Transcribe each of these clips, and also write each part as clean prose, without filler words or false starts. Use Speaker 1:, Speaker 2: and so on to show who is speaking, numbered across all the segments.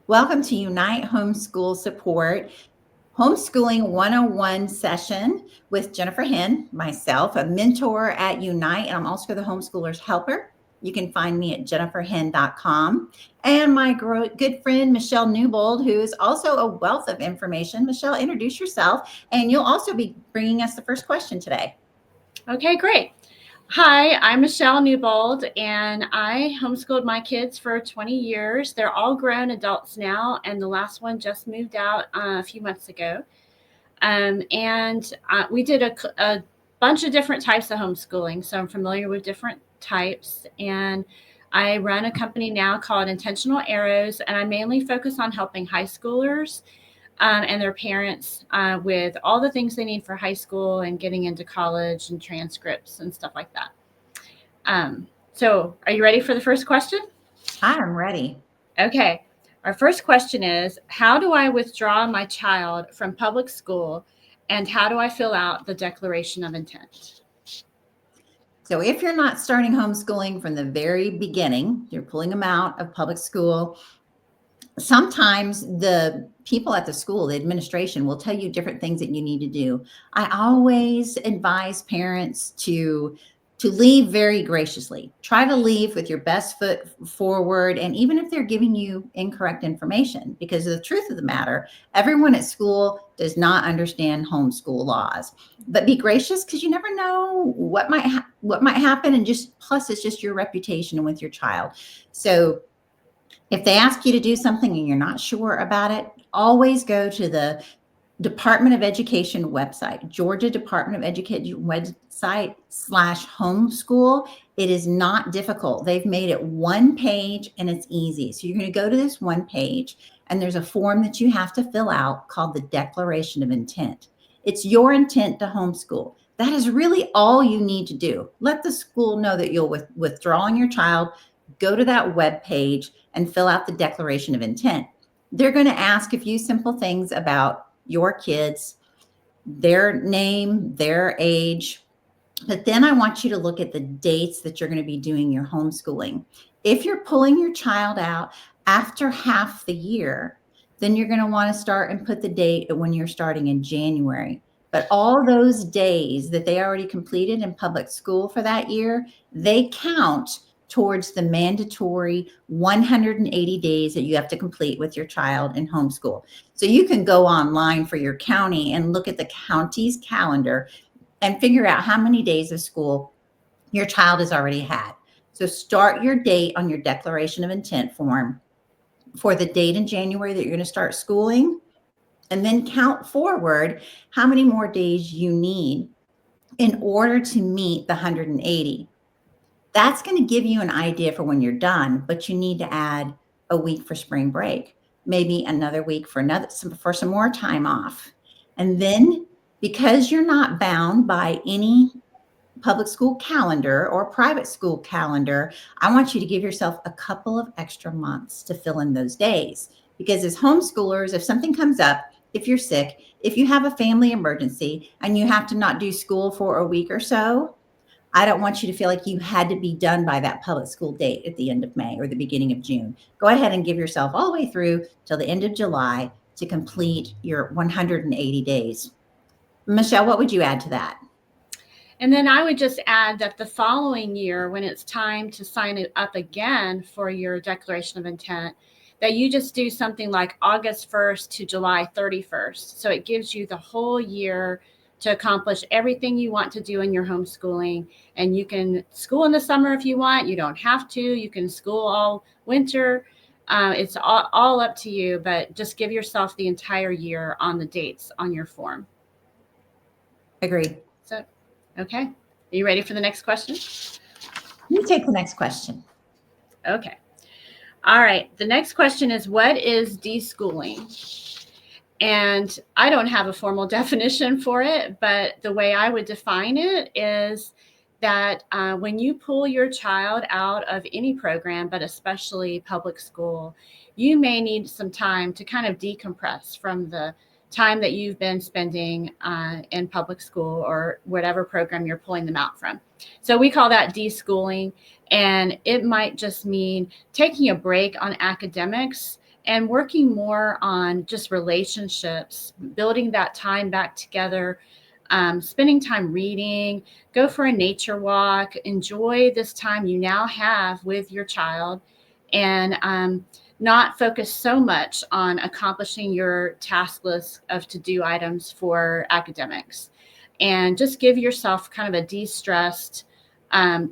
Speaker 1: Welcome to Unite Homeschool Support Homeschooling 101 session with Jennifer Henn, myself, a mentor at Unite, and I'm also the homeschooler's helper. You can find me at jenniferhenn.com. And my good friend, Michelle Newbold, who is also a wealth of information. Michelle, introduce yourself, and you'll also be bringing us the first question today.
Speaker 2: Okay, great. Hi, I'm Michelle Newbold, and I homeschooled my kids for 20 years. They're all grown adults now, and the last one just moved out a few months ago. We did a bunch of different types of homeschooling, so I'm familiar with different types. And I run a company now called Intentional Arrows, and I mainly focus on helping high schoolers and their parents with all the things they need for high school and getting into college and transcripts and stuff like that. So, are you ready for the first question?
Speaker 1: I am ready.
Speaker 2: Okay. Our first question is, how do I withdraw my child from public school, and how do I fill out the declaration of intent?
Speaker 1: So if you're not starting homeschooling from the very beginning, you're pulling them out of public school. Sometimes the people at the school, the administration, will tell you different things that you need to do. I always advise parents to leave very graciously. Try to leave with your best foot forward, and even if they're giving you incorrect information, because the truth of the matter, everyone at school does not understand homeschool laws. But be gracious, because you never know what might happen, and just plus it's just your reputation with your child. So if they ask you to do something and you're not sure about it, always go to the Department of Education website, Georgia Department of Education website /homeschool. It is not difficult. They've made it one page and it's easy. So you're going to go to this one page and there's a form that you have to fill out called the Declaration of Intent. It's your intent to homeschool. That is really all you need to do. Let the school know that you'll withdrawing your child. Go to that web page and fill out the Declaration of Intent. They're going to ask a few simple things about your kids, their name, their age. But then I want you to look at the dates that you're going to be doing your homeschooling. If you're pulling your child out after half the year, then you're going to want to start and put the date when you're starting in January. But all those days that they already completed in public school for that year, they count towards the mandatory 180 days that you have to complete with your child in homeschool. So you can go online for your county and look at the county's calendar and figure out how many days of school your child has already had. So start your date on your Declaration of Intent form for the date in January that you're going to start schooling, and then count forward how many more days you need in order to meet the 180. That's going to give you an idea for when you're done, but you need to add a week for spring break, maybe another week for some more time off. And then, because you're not bound by any public school calendar or private school calendar, I want you to give yourself a couple of extra months to fill in those days. Because as homeschoolers, if something comes up, if you're sick, if you have a family emergency and you have to not do school for a week or so, I don't want you to feel like you had to be done by that public school date at the end of May or the beginning of June. Go ahead and give yourself all the way through till the end of July to complete your 180 days. Michelle, what would you add to that?
Speaker 2: And then I would just add that the following year, when it's time to sign it up again for your Declaration of Intent, that you just do something like August 1st to July 31st. So it gives you the whole year to accomplish everything you want to do in your homeschooling. And you can school in the summer if you want. You don't have to. You can school all winter. It's all up to you, but just give yourself the entire year on the dates on your form.
Speaker 1: Agreed.
Speaker 2: So, okay. Are you ready for the next question?
Speaker 1: You take the next question.
Speaker 2: Okay. All right. The next question is, what is deschooling? And I don't have a formal definition for it, but the way I would define it is that when you pull your child out of any program, but especially public school, you may need some time to kind of decompress from the time that you've been spending in public school or whatever program you're pulling them out from. So we call that deschooling, and it might just mean taking a break on academics and working more on just relationships, building that time back together, spending time reading, go for a nature walk, enjoy this time you now have with your child, and not focus so much on accomplishing your task list of to-do items for academics, and just give yourself kind of a de-stressed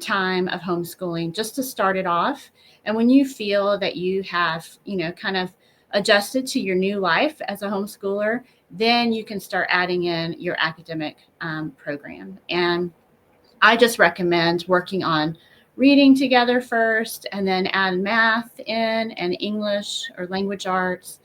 Speaker 2: time of homeschooling just to start it off. And when you feel that you have, kind of adjusted to your new life as a homeschooler, then you can start adding in your academic program. And I just recommend working on reading together first, and then add math in, and English or language arts,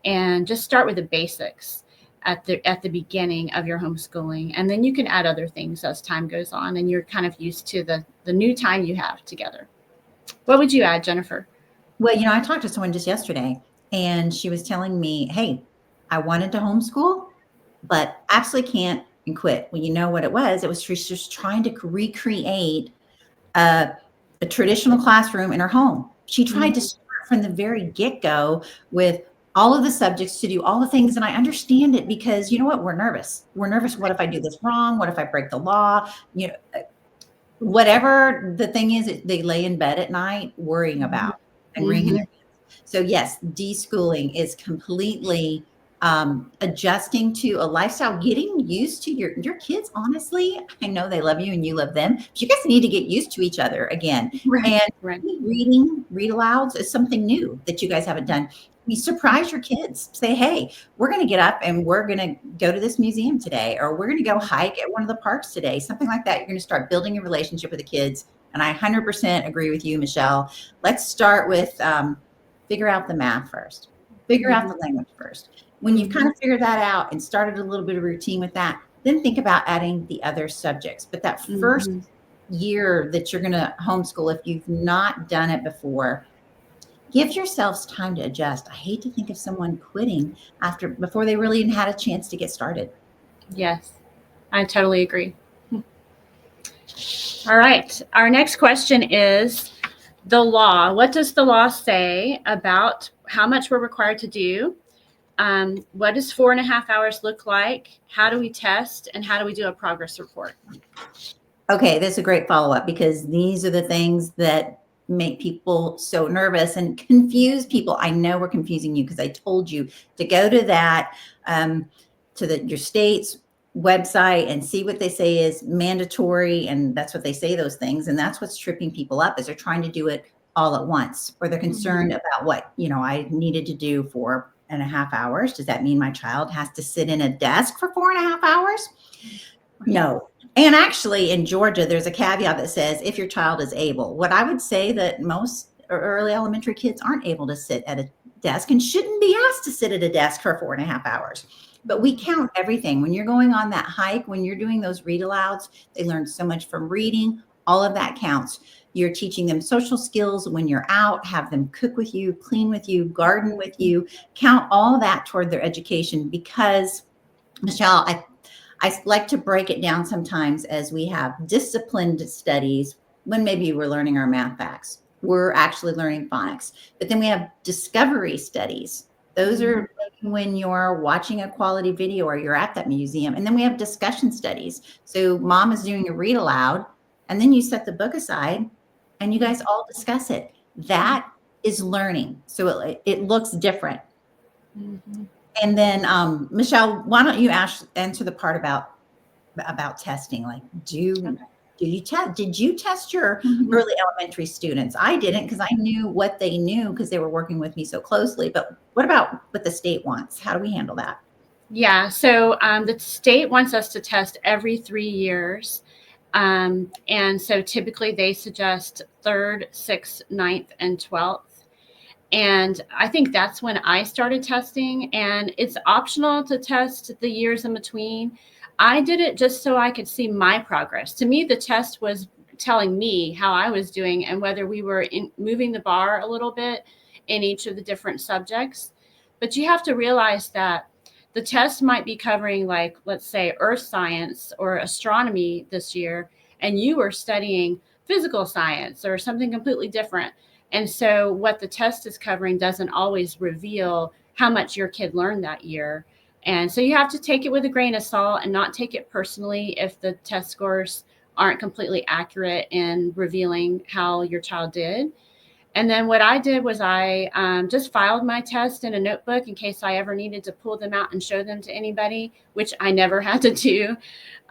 Speaker 2: and just start with the basics at the beginning of your homeschooling. And then you can add other things as time goes on, and you're kind of used to the new time you have together. What would you add, Jennifer?
Speaker 1: Well, I talked to someone just yesterday, and she was telling me, hey, I wanted to homeschool, but absolutely can't, and quit. Well, you know what it was? It was she's just trying to recreate a traditional classroom in her home. She tried to start from the very get-go with all of the subjects, to do all the things. And I understand it, because you know what? We're nervous. We're nervous. What if I do this wrong? What if I break the law? Whatever the thing is, they lay in bed at night worrying about and wringing their hands. So yes, deschooling is completely adjusting to a lifestyle, getting used to your kids. Honestly, I know they love you and you love them, but you guys need to get used to each other again.
Speaker 2: Right,
Speaker 1: And
Speaker 2: right.
Speaker 1: read alouds is something new that you guys haven't done. You surprise your kids. Say, hey, we're going to get up and we're going to go to this museum today, or we're going to go hike at one of the parks today, something like that. You're going to start building a relationship with the kids. And I 100% agree with you, Michelle. Let's start with figure out the math first, figure out the language first. When you've kind of figured that out and started a little bit of routine with that, then think about adding the other subjects. But that first year that you're going to homeschool, if you've not done it before, give yourselves time to adjust. I hate to think of someone quitting before they really even had a chance to get started.
Speaker 2: Yes, I totally agree. All right. Our next question is the law. What does the law say about how much we're required to do? What does 4.5 hours look like? How do we test? And how do we do a progress report?
Speaker 1: Okay, that's a great follow-up, because these are the things that make people so nervous and confuse people. I know we're confusing you, because I told you to go to that, your state's website and see what they say is mandatory. And that's what they say, those things. And that's what's tripping people up, is they're trying to do it all at once, or they're concerned about what, I needed to do 4.5 hours. Does that mean my child has to sit in a desk for 4.5 hours? No. And actually, in Georgia, there's a caveat that says if your child is able. What I would say that most early elementary kids aren't able to sit at a desk and shouldn't be asked to sit at a desk for 4.5 hours. But we count everything. When you're going on that hike, when you're doing those read alouds, they learn so much from reading. All of that counts. You're teaching them social skills when you're out, have them cook with you, clean with you, garden with you, count all that toward their education. Because, Michelle, I like to break it down sometimes as we have disciplined studies when maybe we're learning our math facts. We're actually learning phonics. But then we have discovery studies. Those are when you're watching a quality video or you're at that museum. And then we have discussion studies. So mom is doing a read aloud, and then you set the book aside and you guys all discuss it. That is learning. So it looks different. And then, Michelle, why don't you answer the part about testing? Like, did you test your early elementary students? I didn't, because I knew what they knew because they were working with me so closely. But what about what the state wants? How do we handle that?
Speaker 2: Yeah, so the state wants us to test every 3 years. And so typically they suggest 3rd, 6th, 9th, and 12th. And I think that's when I started testing, and it's optional to test the years in between. I did it just so I could see my progress. To me, the test was telling me how I was doing and whether we were moving the bar a little bit in each of the different subjects. But you have to realize that the test might be covering, like, let's say, earth science or astronomy this year, and you were studying physical science or something completely different. And so what the test is covering doesn't always reveal how much your kid learned that year. And so you have to take it with a grain of salt and not take it personally if the test scores aren't completely accurate in revealing how your child did. And then what I did was I just filed my test in a notebook in case I ever needed to pull them out and show them to anybody, which I never had to do.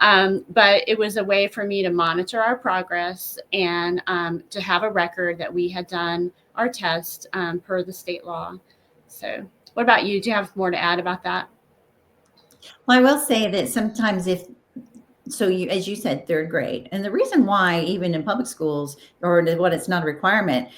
Speaker 2: But it was a way for me to monitor our progress and to have a record that we had done our test per the state law. So what about you? Do you have more to add about that?
Speaker 1: Well, I will say that sometimes so you, as you said, third grade. And the reason why, even in public schools, or what it's not a requirement,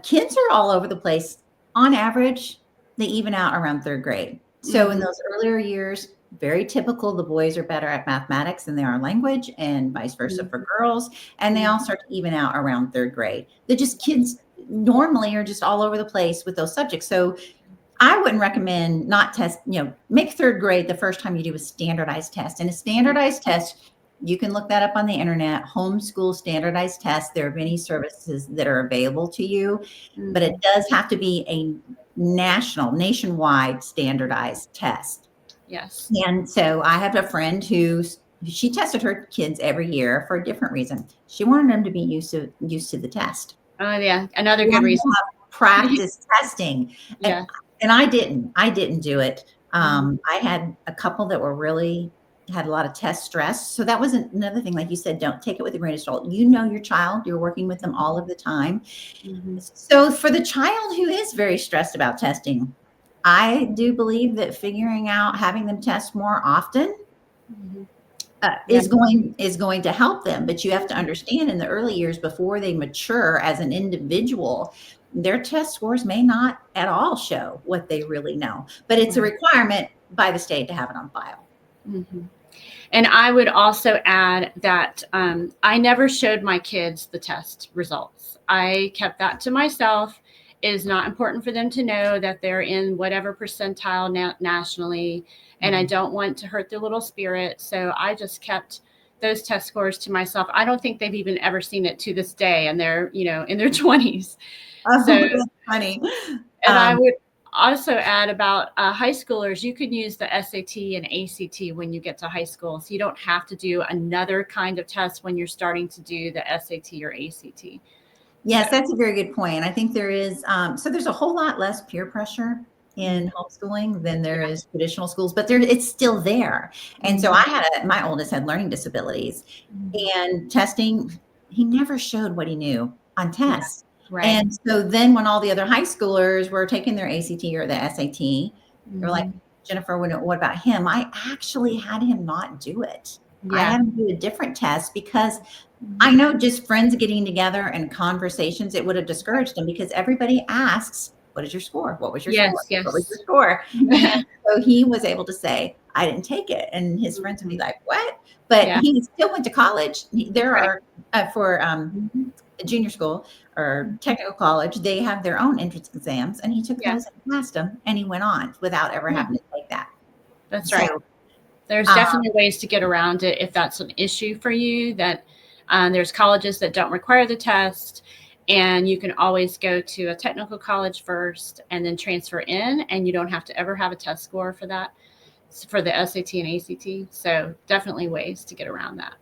Speaker 1: kids are all over the place. On average, they even out around third grade. So in those earlier years, very typical, the boys are better at mathematics than they are language, and vice versa for girls. And they all start to even out around third grade. They're just kids normally are just all over the place with those subjects. So I wouldn't recommend not test, make third grade the first time you do a standardized test. And a standardized test, you can look that up on the internet, homeschool standardized test. There are many services that are available to you, but it does have to be a nationwide standardized test.
Speaker 2: Yes.
Speaker 1: And so I have a friend she tested her kids every year for a different reason. She wanted them to be used to the test.
Speaker 2: Oh yeah, another good reason.
Speaker 1: Practice testing.
Speaker 2: Yeah.
Speaker 1: And I didn't do it. I had a couple that had a lot of test stress. So that wasn't another thing. Like you said, don't take it with a grain of salt. You know your child, you're working with them all of the time. So for the child who is very stressed about testing, I do believe that figuring out having them test more often is going to help them. But you have to understand, in the early years before they mature as an individual, their test scores may not at all show what they really know, but it's a requirement by the state to have it on file.
Speaker 2: And I would also add that I never showed my kids the test results. I kept that to myself. It is not important for them to know that they're in whatever percentile nationally, and I don't want to hurt their little spirit. So I just kept those test scores to myself. I don't think they've even ever seen it to this day, and they're, in their 20s. So
Speaker 1: that's funny.
Speaker 2: And I would also add about high schoolers, you can use the SAT and ACT when you get to high school. So you don't have to do another kind of test when you're starting to do the SAT or ACT.
Speaker 1: Yes, that's a very good point. I think there is, so there's a whole lot less peer pressure in homeschooling than there is traditional schools, but it's still there. And so my oldest had learning disabilities, and testing, he never showed what he knew on tests. Right. And so then when all the other high schoolers were taking their ACT or the SAT, they're like, Jennifer, what about him? I actually had him not do it. I had him do a different test because I know just friends getting together and conversations, it would have discouraged him, because everybody asks, what is your score? What was your score?
Speaker 2: Yes.
Speaker 1: What was your score? So he was able to say, I didn't take it. And his friends would be like, what? But he still went to college. There are, for junior school or technical college, they have their own entrance exams, and he took those and passed them, and he went on without ever having to take that.
Speaker 2: That's right. There's definitely ways to get around it if that's an issue for you. That there's colleges that don't require the test, and you can always go to a technical college first and then transfer in, and you don't have to ever have a test score for that, for the SAT and ACT. So definitely ways to get around that.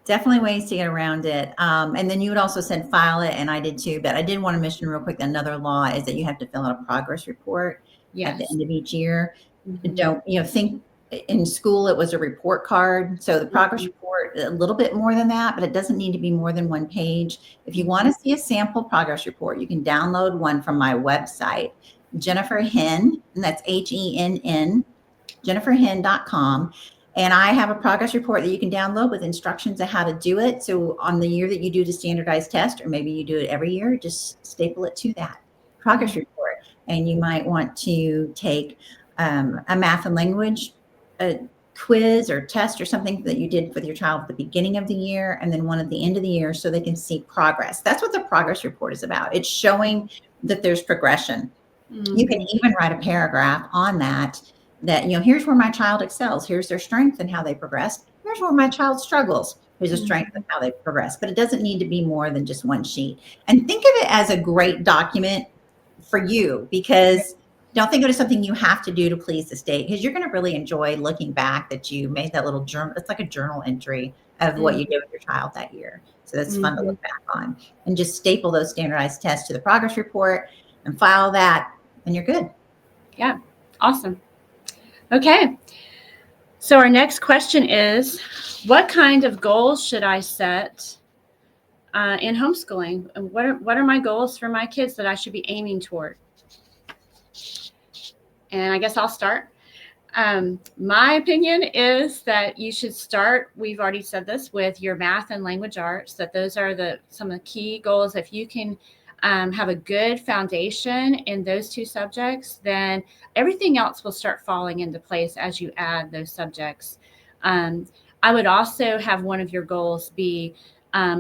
Speaker 1: Definitely ways to get around it. And then you would also said file it, and I did too, but I did want to mention real quick, another law is that you have to fill out a progress report at the end of each year. Don't, think in school it was a report card. So the progress report, a little bit more than that, but it doesn't need to be more than one page. If you want to see a sample progress report, you can download one from my website, Jennifer Henn, and that's HENN, jenniferhenn.com. And I have a progress report that you can download with instructions on how to do it. So on the year that you do the standardized test, or maybe you do it every year, just staple it to that progress report. And you might want to take a math and language quiz or test or something that you did with your child at the beginning of the year, and then one at the end of the year, so they can see progress. That's what the progress report is about. It's showing that there's progression. You can even write a paragraph on that, here's where my child excels. Here's their strength and how they progressed. Here's where my child struggles. Here's a strength of how they progress. But it doesn't need to be more than just one sheet. And think of it as a great document for you, because don't think of it as something you have to do to please the state, because you're going to really enjoy looking back that you made that little journal. It's like a journal entry of what you did with your child that year. So that's fun to look back on, and just staple those standardized tests to the progress report and file that, and you're good.
Speaker 2: Yeah. Awesome. Okay. So our next question is, what kind of goals should I set in homeschooling? And what are my goals for my kids that I should be aiming toward? And I guess I'll start. My opinion is that you should start, we've already said this, with your math and language arts, that those are some of the key goals. If you can have a good foundation in those two subjects, then everything else will start falling into place as you add those subjects. I would also have one of your goals be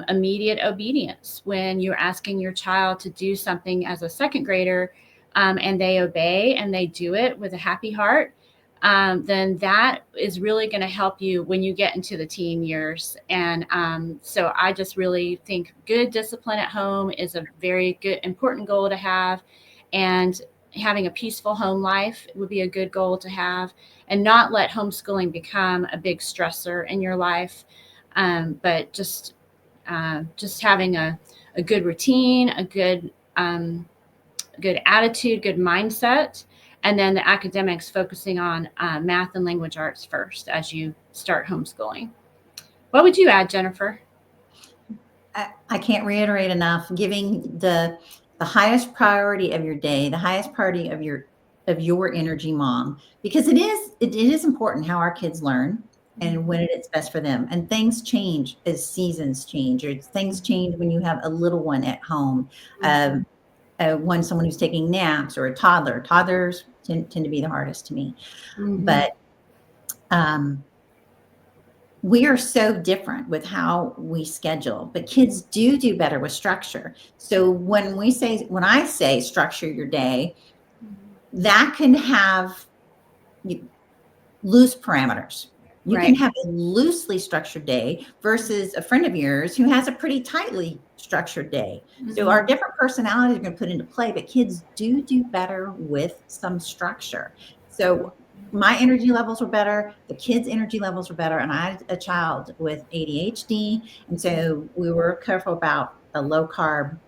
Speaker 2: immediate obedience. When you're asking your child to do something as a second grader, and they obey and they do it with a happy heart, then that is really going to help you when you get into the teen years. And so I just really think good discipline at home is a very good, important goal to have. And having a peaceful home life would be a good goal to have, and not let homeschooling become a big stressor in your life. But just having a good routine, a good attitude, good mindset, and then the academics focusing on math and language arts first as you start homeschooling. What would you add, Jennifer?
Speaker 1: I can't reiterate enough, giving the highest priority of your day, the highest priority of your energy, mom, because it is important how our kids learn and when it's best for them. And things change as seasons change, or things change when you have a little one at home. Someone who's taking naps, or a toddler. Toddlers tend to be the hardest to me. But we are so different with how we schedule, but kids do better with structure. So when I say structure your day, that can have loose parameters. You can have a loosely structured day versus a friend of yours who has a pretty tightly structured day. So our different personalities are going to put into play, but kids do better with some structure. So my energy levels were better, the kids' energy levels were better, and I had a child with ADHD, and so we were careful about a low carb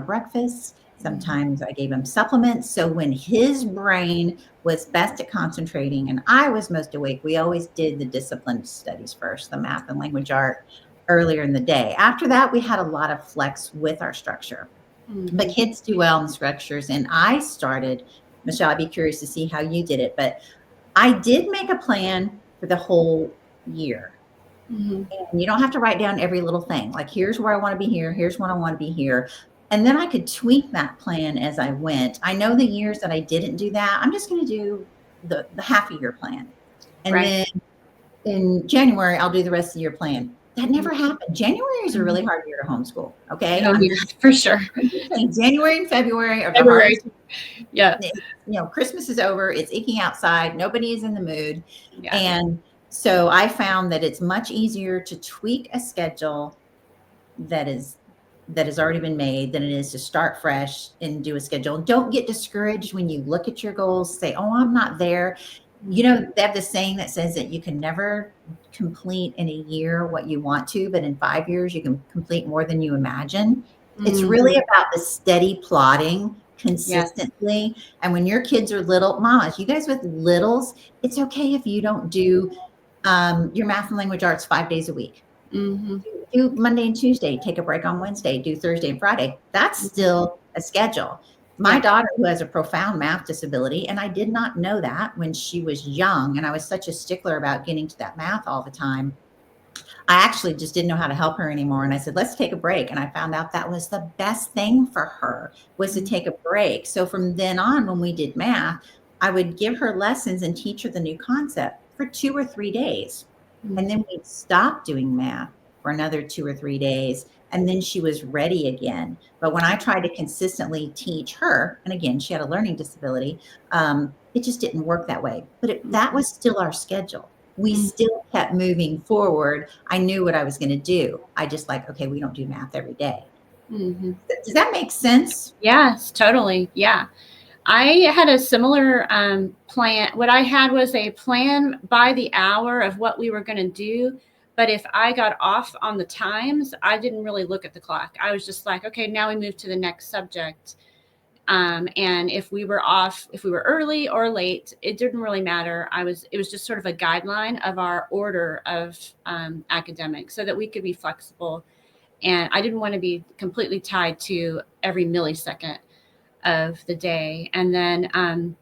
Speaker 1: breakfast. Sometimes I gave him supplements. So when his brain was best at concentrating and I was most awake, we always did the discipline studies first, the math and language art earlier in the day. After that, we had a lot of flex with our structure. But kids do well in the structures. And I started, Michelle, I'd be curious to see how you did it, but I did make a plan for the whole year. And you don't have to write down every little thing. Like, here's where I want to be here. Here's when I want to be here. And then I could tweak that plan as I went. I know the years that I didn't do that, I'm just going to do the half a year plan. And then in January, I'll do the rest of the year plan. That never happened. January is a really hard year to homeschool. Okay.
Speaker 2: Oh, yeah, for sure.
Speaker 1: January and February are the hardest.
Speaker 2: Yeah.
Speaker 1: Christmas is over. It's icky outside. Nobody is in the mood. Yeah. And so I found that it's much easier to tweak a schedule that has already been made than it is to start fresh and do a schedule. Don't get discouraged when you look at your goals, say, oh, I'm not there. They have this saying that says that you can never complete in a year what you want to, but in 5 years, you can complete more than you imagine. It's really about the steady plodding consistently. Yes. And when your kids are little, mamas, you guys with littles, it's okay if you don't do your math and language arts 5 days a week. Do Monday and Tuesday, take a break on Wednesday, do Thursday and Friday. That's still a schedule. My daughter, who has a profound math disability, and I did not know that when she was young, and I was such a stickler about getting to that math all the time, I actually just didn't know how to help her anymore. And I said, let's take a break. And I found out that was the best thing for her, was to take a break. So from then on, when we did math, I would give her lessons and teach her the new concept for 2 or 3 days. And then we'd stop doing math for another 2 or 3 days. And then she was ready again. But when I tried to consistently teach her, and again, she had a learning disability, it just didn't work that way. But that was still our schedule. we still kept moving forward. I knew what I was going to do. I just like, okay, we don't do math every day.
Speaker 2: Mm-hmm.
Speaker 1: Does that make sense?
Speaker 2: Yes, totally. Yeah. I had a similar plan. What I had was a plan by the hour of what we were going to do. But if I got off on the times, I didn't really look at the clock. I was just like, okay, now we move to the next subject. And if we were off, if we were early or late, it didn't really matter. It was just sort of a guideline of our order of academics so that we could be flexible. And I didn't want to be completely tied to every millisecond of the day. And then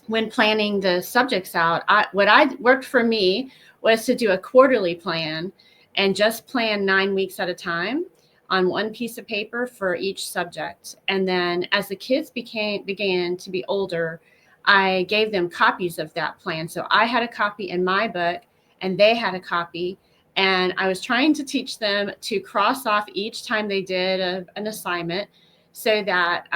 Speaker 2: when planning the subjects out, what I worked for me was to do a quarterly plan and just plan 9 weeks at a time on one piece of paper for each subject. And then as the kids began to be older, I gave them copies of that plan. So I had a copy in my book and they had a copy. And I was trying to teach them to cross off each time they did an assignment so that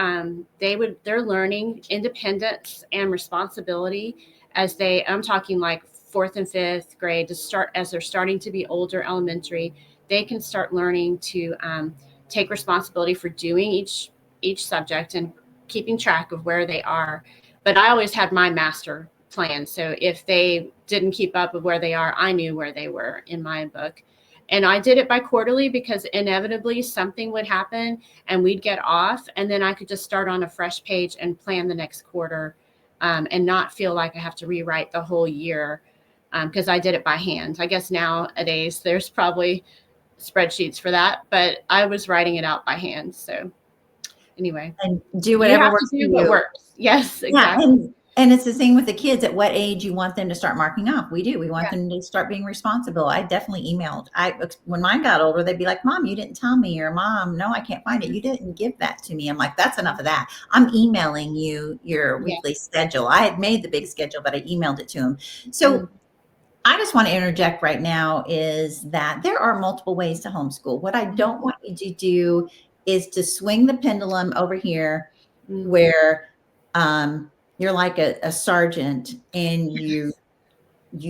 Speaker 2: they're learning independence and responsibility as I'm talking like 4th and 5th grade to start, as they're starting to be older, elementary, they can start learning to take responsibility for doing each subject and keeping track of where they are. But I always had my master plan. So if they didn't keep up with where they are, I knew where they were in my book. And I did it by quarterly because inevitably something would happen and we'd get off. And then I could just start on a fresh page and plan the next quarter and not feel like I have to rewrite the whole year because I did it by hand. I guess nowadays there's probably spreadsheets for that, but I was writing it out by hand. So anyway,
Speaker 1: And do whatever works
Speaker 2: to do
Speaker 1: for
Speaker 2: what
Speaker 1: you.
Speaker 2: works. Yes, exactly.
Speaker 1: Yeah, and it's the same with the kids. At what age you want them to start marking off? We do. We want
Speaker 2: Yeah.
Speaker 1: them to start being responsible. I definitely emailed. When mine got older, they'd be like, "Mom, you didn't tell me," or "Mom, no, I can't find it. You didn't give that to me." I'm like, "That's enough of that. I'm emailing you your
Speaker 2: Yeah.
Speaker 1: weekly schedule." I had made the big schedule, but I emailed it to him. So I just want to interject right now is that there are multiple ways to homeschool. What I don't want you to do is to swing the pendulum over here where you're like a sergeant and you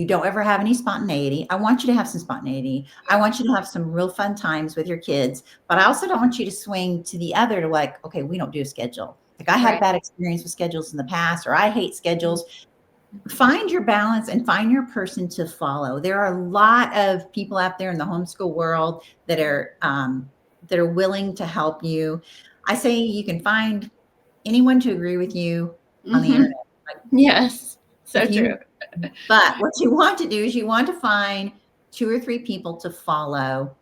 Speaker 1: don't ever have any spontaneity. I want you to have some spontaneity. I want you to have some real fun times with your kids, but I also don't want you to swing to the other to like, okay, we don't do a schedule. Like I had a bad experience with schedules in the past, or I hate schedules. Find your balance and find your person to follow. There are a lot of people out there in the homeschool world that are willing to help you. I say you can find anyone to agree with you on the internet. Like,
Speaker 2: yes, so true.
Speaker 1: But what you want to do is you want to find 2 or 3 people to follow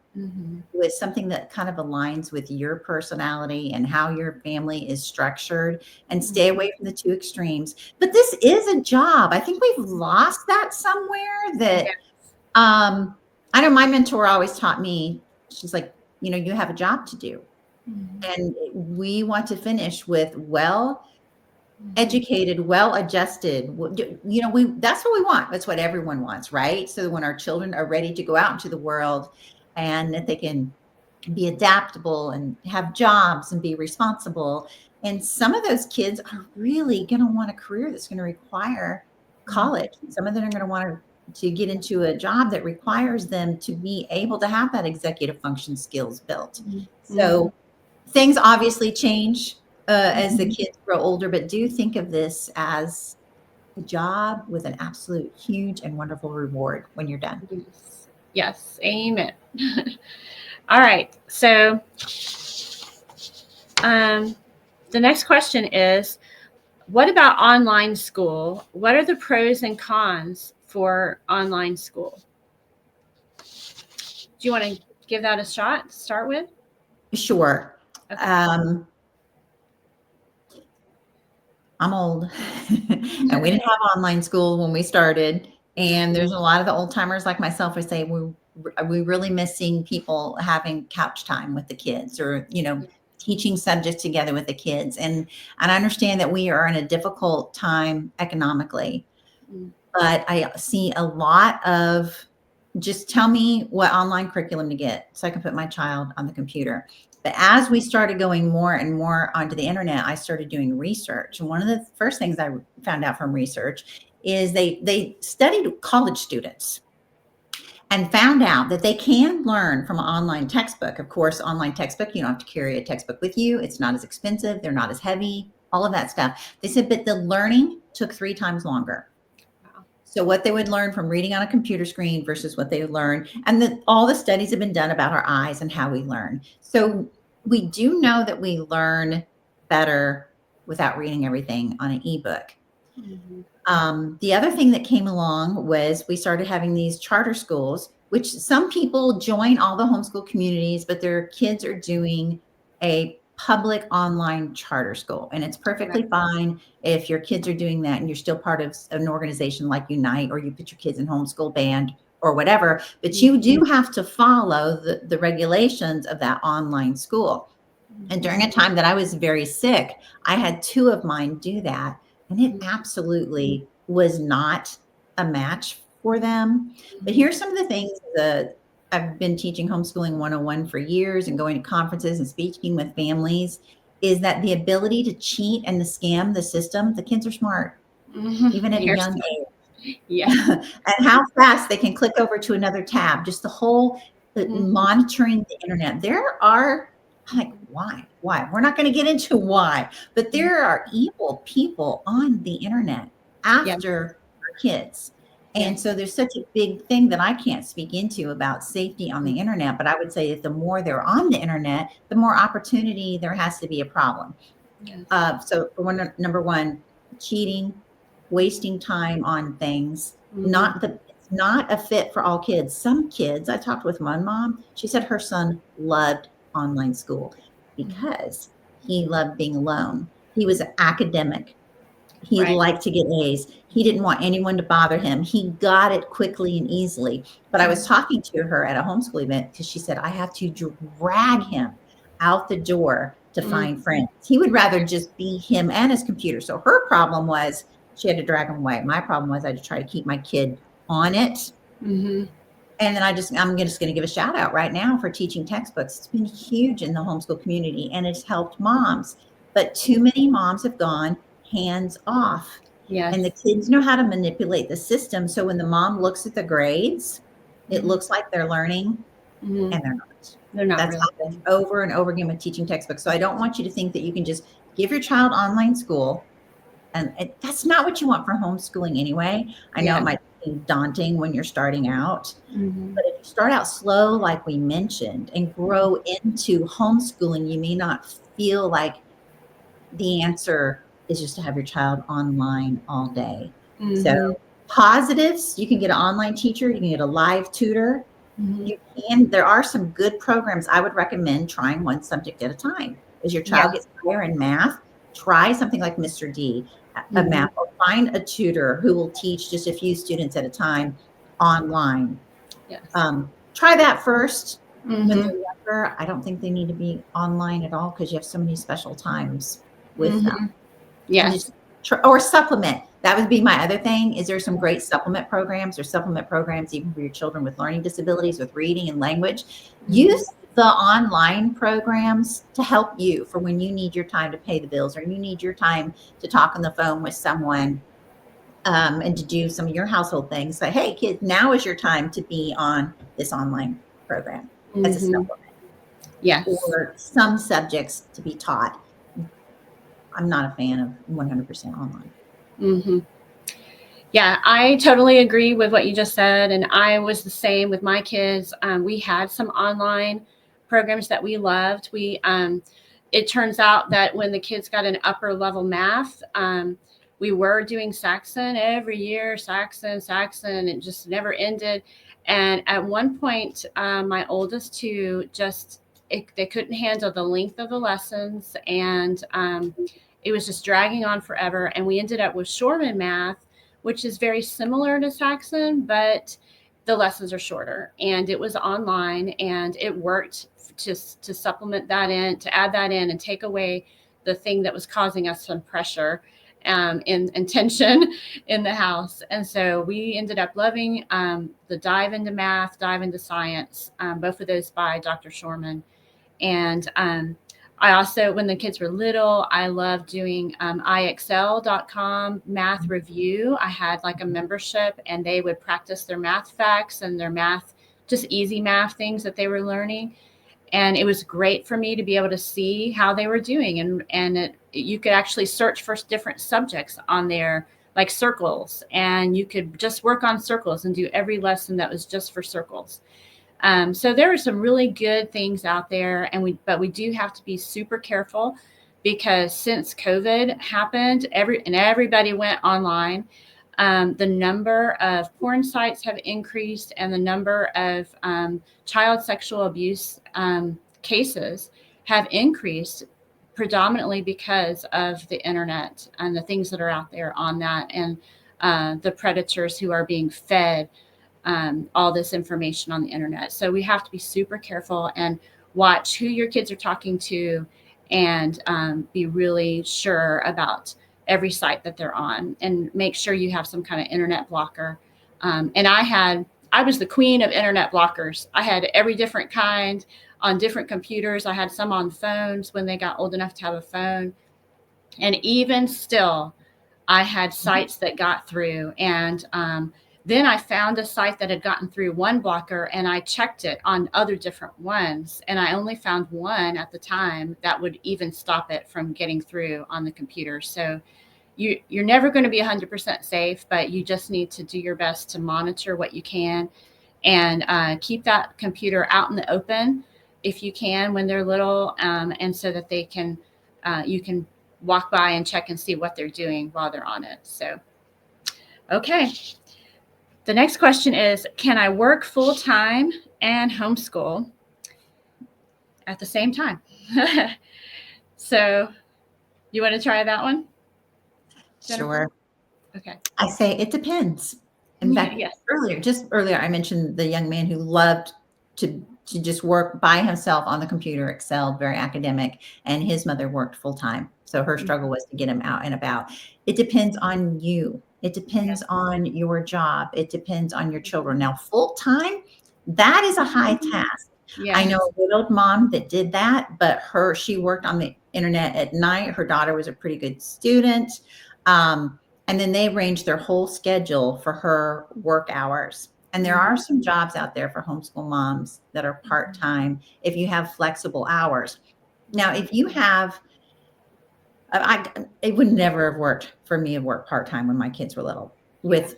Speaker 1: with something that kind of aligns with your personality and how your family is structured, and stay away from the 2 extremes. But this is a job. I think we've lost that somewhere that, I know my mentor always taught me, she's like, you have a job to do. And we want to finish with educated, well-adjusted, that's what we want. That's what everyone wants, right? So when our children are ready to go out into the world and that they can be adaptable and have jobs and be responsible. And some of those kids are really going to want a career that's going to require college. Some of them are going to want to get into a job that requires them to be able to have that executive function skills built. So things obviously change as the kids grow older, but do think of this as a job with an absolute huge and wonderful reward when you're done.
Speaker 2: Yes. Amen. All right. So the next question is, what about online school? What are the pros and cons for online school? Do you want to give that a shot to start with?
Speaker 1: Sure. Okay. I'm old and we didn't have online school when we started. And there's a lot of the old timers like myself who say, we really missing people having couch time with the kids, or, teaching subjects together with the kids. And I understand that we are in a difficult time economically, but I see a lot of just tell me what online curriculum to get so I can put my child on the computer. But as we started going more and more onto the internet, I started doing research. And one of the first things I found out from research is they studied college students. and found out that they can learn from an online textbook. Of course, online textbook, you don't have to carry a textbook with you. It's not as expensive. They're not as heavy, all of that stuff. They said, but the learning took 3 times longer.
Speaker 2: Wow.
Speaker 1: So what they would learn from reading on a computer screen versus what they would learn. And all the studies have been done about our eyes and how we learn. So we do know that we learn better without reading everything on an ebook. The other thing that came along was we started having these charter schools, which some people join all the homeschool communities, but their kids are doing a public online charter school. And it's perfectly fine if your kids are doing that and you're still part of an organization like Unite, or you put your kids in homeschool band or whatever, but you do have to follow the regulations of that online school. And during a time that I was very sick, I had 2 of mine do that. And it absolutely was not a match for them. But here's some of the things that I've been teaching Homeschooling 101 for years and going to conferences and speaking with families, is that the ability to cheat and to scam the system, the kids are smart, even at a young age.
Speaker 2: Yeah.
Speaker 1: And how fast they can click over to another tab, just the whole monitoring the internet. There are, like, why? We're not going to get into why, but there are evil people on the internet after our kids. And so there's such a big thing that I can't speak into about safety on the internet, but I would say that the more they're on the internet, the more opportunity there has to be a problem. So for number one, cheating, wasting time on things, it's not a fit for all kids. Some kids, I talked with one mom, she said her son loved online school because he loved being alone. He was academic. He liked to get A's. He didn't want anyone to bother him. He got it quickly and easily. But I was talking to her at a homeschool event because she said, I have to drag him out the door to find friends. He would rather just be him and his computer. So her problem was she had to drag him away. My problem was I had to try to keep my kid on it. And then I'm just going to give a shout out right now for teaching textbooks. It's been huge in the homeschool community and it's helped moms. But too many moms have gone hands off. And the kids know how to manipulate the system. So when the mom looks at the grades, it looks like they're learning and they're not.
Speaker 2: They're not.
Speaker 1: That's happened over and over again with teaching textbooks. So I don't want you to think that you can just give your child online school. And that's not what you want for homeschooling anyway. I know it might be daunting when you're starting out, but if you start out slow, like we mentioned, and grow into homeschooling, you may not feel like the answer is just to have your child online all day. So positives, you can get an online teacher, you can get a live tutor. There are some good programs. I would recommend trying one subject at a time. As your child gets higher in math, try something like Mr. D, a math, or find a tutor who will teach just a few students at a time online. Try that first. When they're younger, I don't think they need to be online at all because you have so many special times with them. Or supplement. That would be my other thing. Is there some great supplement programs or supplement programs even for your children with learning disabilities, with reading and language? Use the online programs to help you for when you need your time to pay the bills or you need your time to talk on the phone with someone and to do some of your household things. Say, hey, kids, now is your time to be on this online program as a supplement. Or some subjects to be taught. I'm not a fan of 100% online.
Speaker 2: Yeah, I totally agree with what you just said. And I was the same with my kids. We had some online programs that we loved. It turns out that when the kids got an upper level math, we were doing Saxon every year, Saxon, it just never ended. And at one point, my oldest two they couldn't handle the length of the lessons, and it was just dragging on forever. And we ended up with Shorman math, which is very similar to Saxon, but the lessons are shorter, and it was online, and it worked to supplement that in, to add that in and take away the thing that was causing us some pressure and tension in the house. And so we ended up loving the Dive into Math, Dive into Science, both of those by Dr. Shorman. And I also, when the kids were little, I loved doing IXL.com math review. I had like a membership, and they would practice their math facts and their math just easy math things that they were learning. And it was great for me to be able to see how they were doing. And you could actually search for different subjects on there, like circles, and you could just work on circles and do every lesson that was just for circles. So there are some really good things out there, but we do have to be super careful, because since COVID happened, everybody went online. The number of porn sites have increased, and the number of child sexual abuse cases have increased, predominantly because of the internet and the things that are out there on that, and the predators who are being fed all this information on the internet. So we have to be super careful and watch who your kids are talking to, and be really sure about every site that they're on, and make sure you have some kind of internet blocker. And I was the queen of internet blockers. I had every different kind on different computers. I had some on phones when they got old enough to have a phone. And even still, I had sites that got through. And then I found a site that had gotten through one blocker, and I checked it on other different ones. And I only found one at the time that would even stop it from getting through on the computer. So you're never going to be 100% safe, but you just need to do your best to monitor what you can, and keep that computer out in the open if you can when they're little, and so that they can, you can walk by and check and see what they're doing while they're on it. So, okay. The next question is, can I work full-time and homeschool at the same time? So you want to try that one, Jennifer?
Speaker 1: Sure.
Speaker 2: Okay.
Speaker 1: I say it depends. In fact,
Speaker 2: Yes.
Speaker 1: earlier, I mentioned the young man who loved to just work by himself on the computer, excelled, very academic, and his mother worked full time. So her struggle was to get him out and about. It depends on you. It depends on your job. It depends on your children. Now, full time, that is a high task.
Speaker 2: Yes.
Speaker 1: I know a widowed mom that did that, but she worked on the internet at night. Her daughter was a pretty good student. And then they arranged their whole schedule for her work hours. And there are some jobs out there for homeschool moms that are part-time if you have flexible hours. Now, if you have, it would never have worked for me to work part-time when my kids were little. With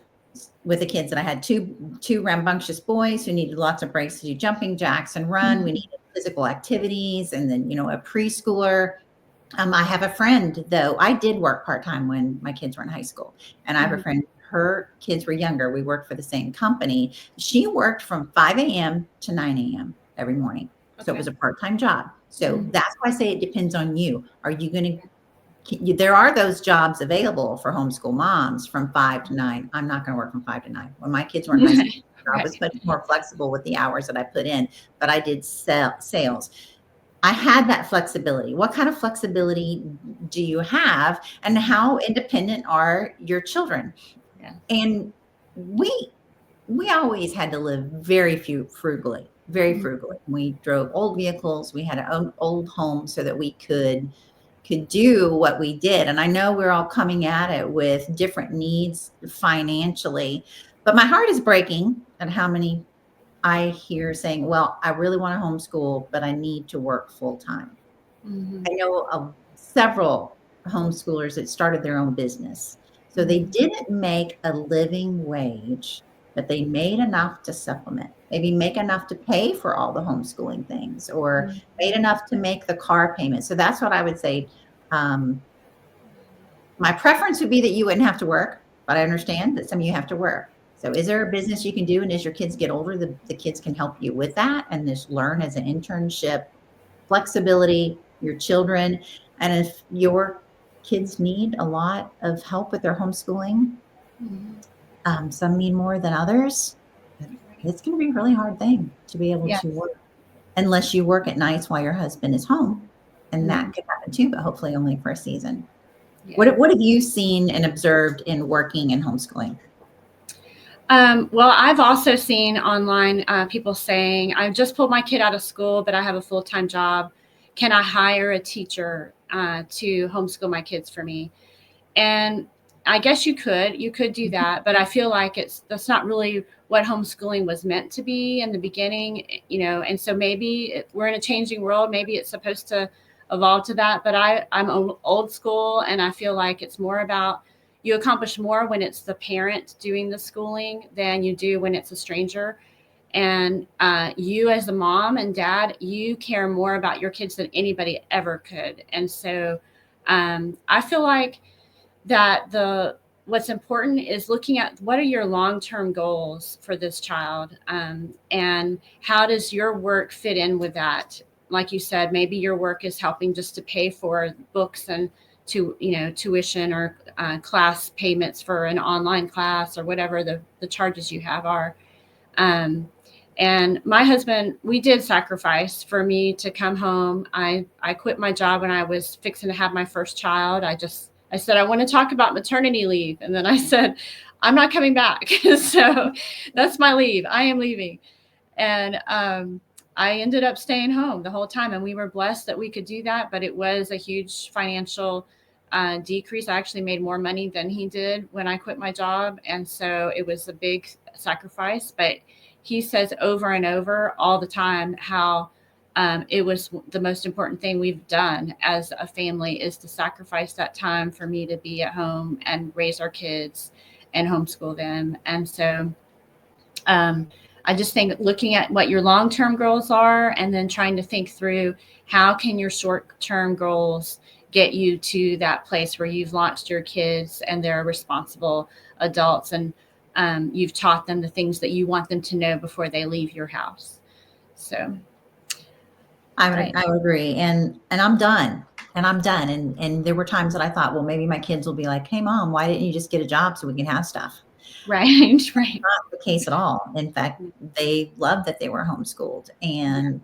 Speaker 1: the kids that I had, two rambunctious boys who needed lots of breaks to do jumping jacks and run. We needed physical activities, and then, a preschooler. I have a friend, though. I did work part-time when my kids were in high school. And I have a friend, her kids were younger. We worked for the same company. She worked from 5 a.m. to 9 a.m. every morning. So it was a part-time job. So that's why I say it depends on you. Are you going to, there are those jobs available for homeschool moms from 5 to 9. I'm not going to work from 5 to 9. When my kids were in high school, I was much more flexible with the hours that I put in, but I did sales. I had that flexibility. What kind of flexibility do you have, and how independent are your children?
Speaker 2: Yeah.
Speaker 1: And we always had to live very frugally. We drove old vehicles. We had an old home so that we could do what we did. And I know we're all coming at it with different needs financially, but my heart is breaking at how many I hear saying, well, I really want to homeschool, but I need to work full time. I know of several homeschoolers that started their own business. So they didn't make a living wage, but they made enough to supplement, maybe make enough to pay for all the homeschooling things, or made enough to make the car payment. So that's what I would say. My preference would be that you wouldn't have to work, but I understand that some of you have to work. So is there a business you can do? And as your kids get older, the kids can help you with that and just learn as an internship, flexibility, your children. And if your kids need a lot of help with their homeschooling, some need more than others, it's going to be a really hard thing to be able to work unless you work at nights while your husband is home. And that could happen too, but hopefully only for a season. Yeah. What have you seen and observed in working and homeschooling?
Speaker 2: Well, I've also seen online people saying, I've just pulled my kid out of school, but I have a full-time job. Can I hire a teacher to homeschool my kids for me? And I guess you could do that, but I feel like that's not really what homeschooling was meant to be in the beginning, and so maybe we're in a changing world. Maybe it's supposed to evolve to that, but I'm old school, and I feel like it's more about you accomplish more when it's the parent doing the schooling than you do when it's a stranger. And you as a mom and dad, you care more about your kids than anybody ever could. And so I feel like that what's important is looking at what are your long-term goals for this child, and how does your work fit in with that. Like you said, maybe your work is helping just to pay for books and tuition or class payments for an online class or whatever the charges you have are. And my husband, we did sacrifice for me to come home. I quit my job when I was fixing to have my first child. I said, I want to talk about maternity leave. And then I said, I'm not coming back. So that's my leave. I am leaving. And I ended up staying home the whole time. And we were blessed that we could do that. But it was a huge financial decrease. I actually made more money than he did when I quit my job. And so it was a big sacrifice. But he says over and over all the time how it was the most important thing we've done as a family is to sacrifice that time for me to be at home and raise our kids and homeschool them. And so I just think looking at what your long-term goals are and then trying to think through how can your short-term goals get you to that place where you've launched your kids and they're responsible adults, and you've taught them the things that you want them to know before they leave your house. So
Speaker 1: I agree. And I'm done. And there were times that I thought, well, maybe my kids will be like, hey, Mom, why didn't you just get a job so we can have stuff?
Speaker 2: Right.
Speaker 1: Not the case at all. In fact, they loved that they were homeschooled. And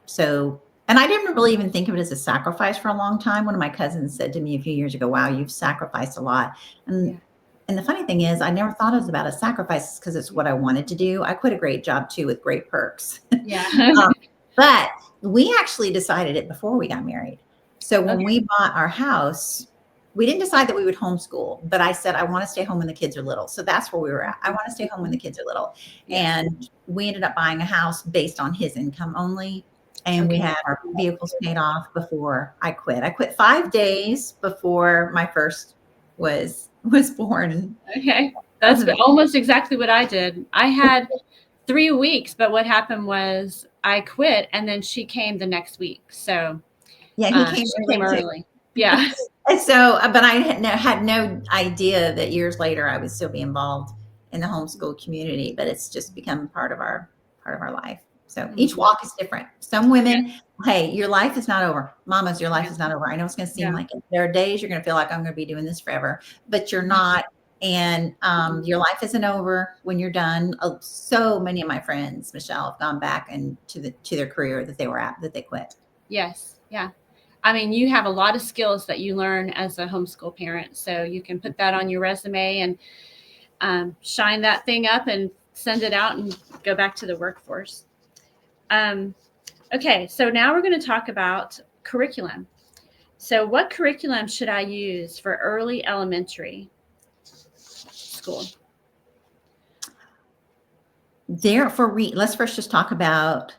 Speaker 1: so, and I didn't really even think of it as a sacrifice for a long time. One of my cousins said to me a few years ago, wow, you've sacrificed a lot. And the funny thing is, I never thought it was about a sacrifice because it's what I wanted to do. I quit a great job too with great perks.
Speaker 2: Yeah.
Speaker 1: But we actually decided it before we got married. So when we bought our house, we didn't decide that we would homeschool, but I said, I want to stay home when the kids are little. So that's where we were at. I want to stay home when the kids are little. And we ended up buying a house based on his income only. And we had our vehicles paid off before I quit. I quit 5 days before my first was born.
Speaker 2: Okay. That's almost exactly what I did. I had 3 weeks, but what happened was I quit and then she came the next week. So
Speaker 1: yeah, he came
Speaker 2: early. Yeah.
Speaker 1: So, but I had no idea that years later I would still be involved in the homeschool community, but it's just become part of our life. So each walk is different. Some women, hey, your life is not over. Mamas, your life is not over. I know it's going to seem like it. There are days you're going to feel like I'm going to be doing this forever, but you're not. And your life isn't over when you're done. So many of my friends, Michelle, have gone back and to their career that they were at, that they quit.
Speaker 2: Yes. Yeah. I mean, you have a lot of skills that you learn as a homeschool parent. So you can put that on your resume and shine that thing up and send it out and go back to the workforce. Okay, so now we're going to talk about curriculum. So what curriculum should I use for early elementary school?
Speaker 1: Let's first just talk about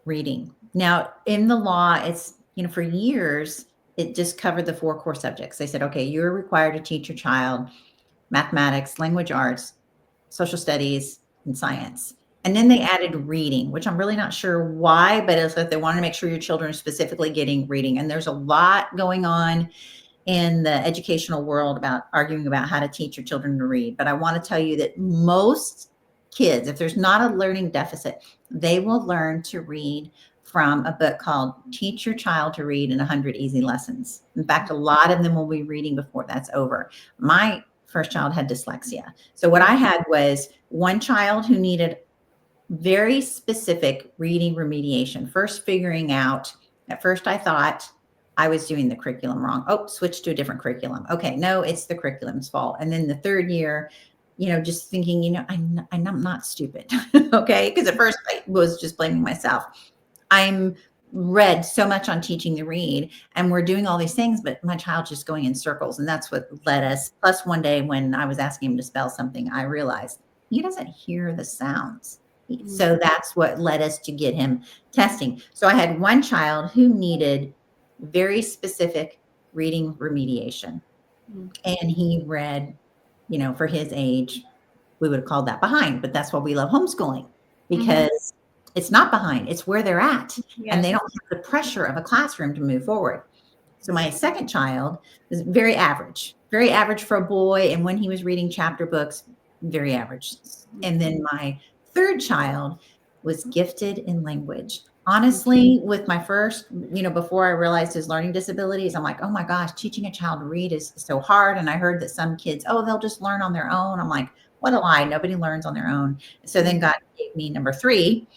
Speaker 1: reading. Now, in the law, it's, for years, it just covered the 4 core subjects. They said, okay, you're required to teach your child mathematics, language arts, social studies, and science. And then they added reading, which I'm really not sure why, but it's that they want to make sure your children are specifically getting reading. And there's a lot going on in the educational world about arguing about how to teach your children to read. But I want to tell you that most kids, if there's not a learning deficit, they will learn to read from a book called Teach Your Child to Read in 100 Easy Lessons. In fact, a lot of them will be reading before that's over. My first child had dyslexia. So what I had was one child who needed very specific reading remediation. First figuring out, at first I thought I was doing the curriculum wrong. Oh, switch to a different curriculum. Okay, no, it's the curriculum's fault. And then the third year, just thinking, I'm not stupid. Okay, because at first I was just blaming myself. I'm read so much on teaching the read, and we're doing all these things, but my child's just going in circles. And that's what led us. Plus, one day when I was asking him to spell something, I realized he doesn't hear the sounds. So that's what led us to get him testing. So I had one child who needed very specific reading remediation. And he read, for his age, we would have called that behind, but that's why we love homeschooling, because it's not behind, it's where they're at. And they don't have the pressure of a classroom to move forward. So my second child was very average for a boy. And when he was reading chapter books, very average. And then my third child was gifted in language. Honestly, with my first, before I realized his learning disabilities, I'm like, oh my gosh, teaching a child to read is so hard. And I heard that some kids, they'll just learn on their own. I'm like, what a lie. Nobody learns on their own. So then God gave me number 3,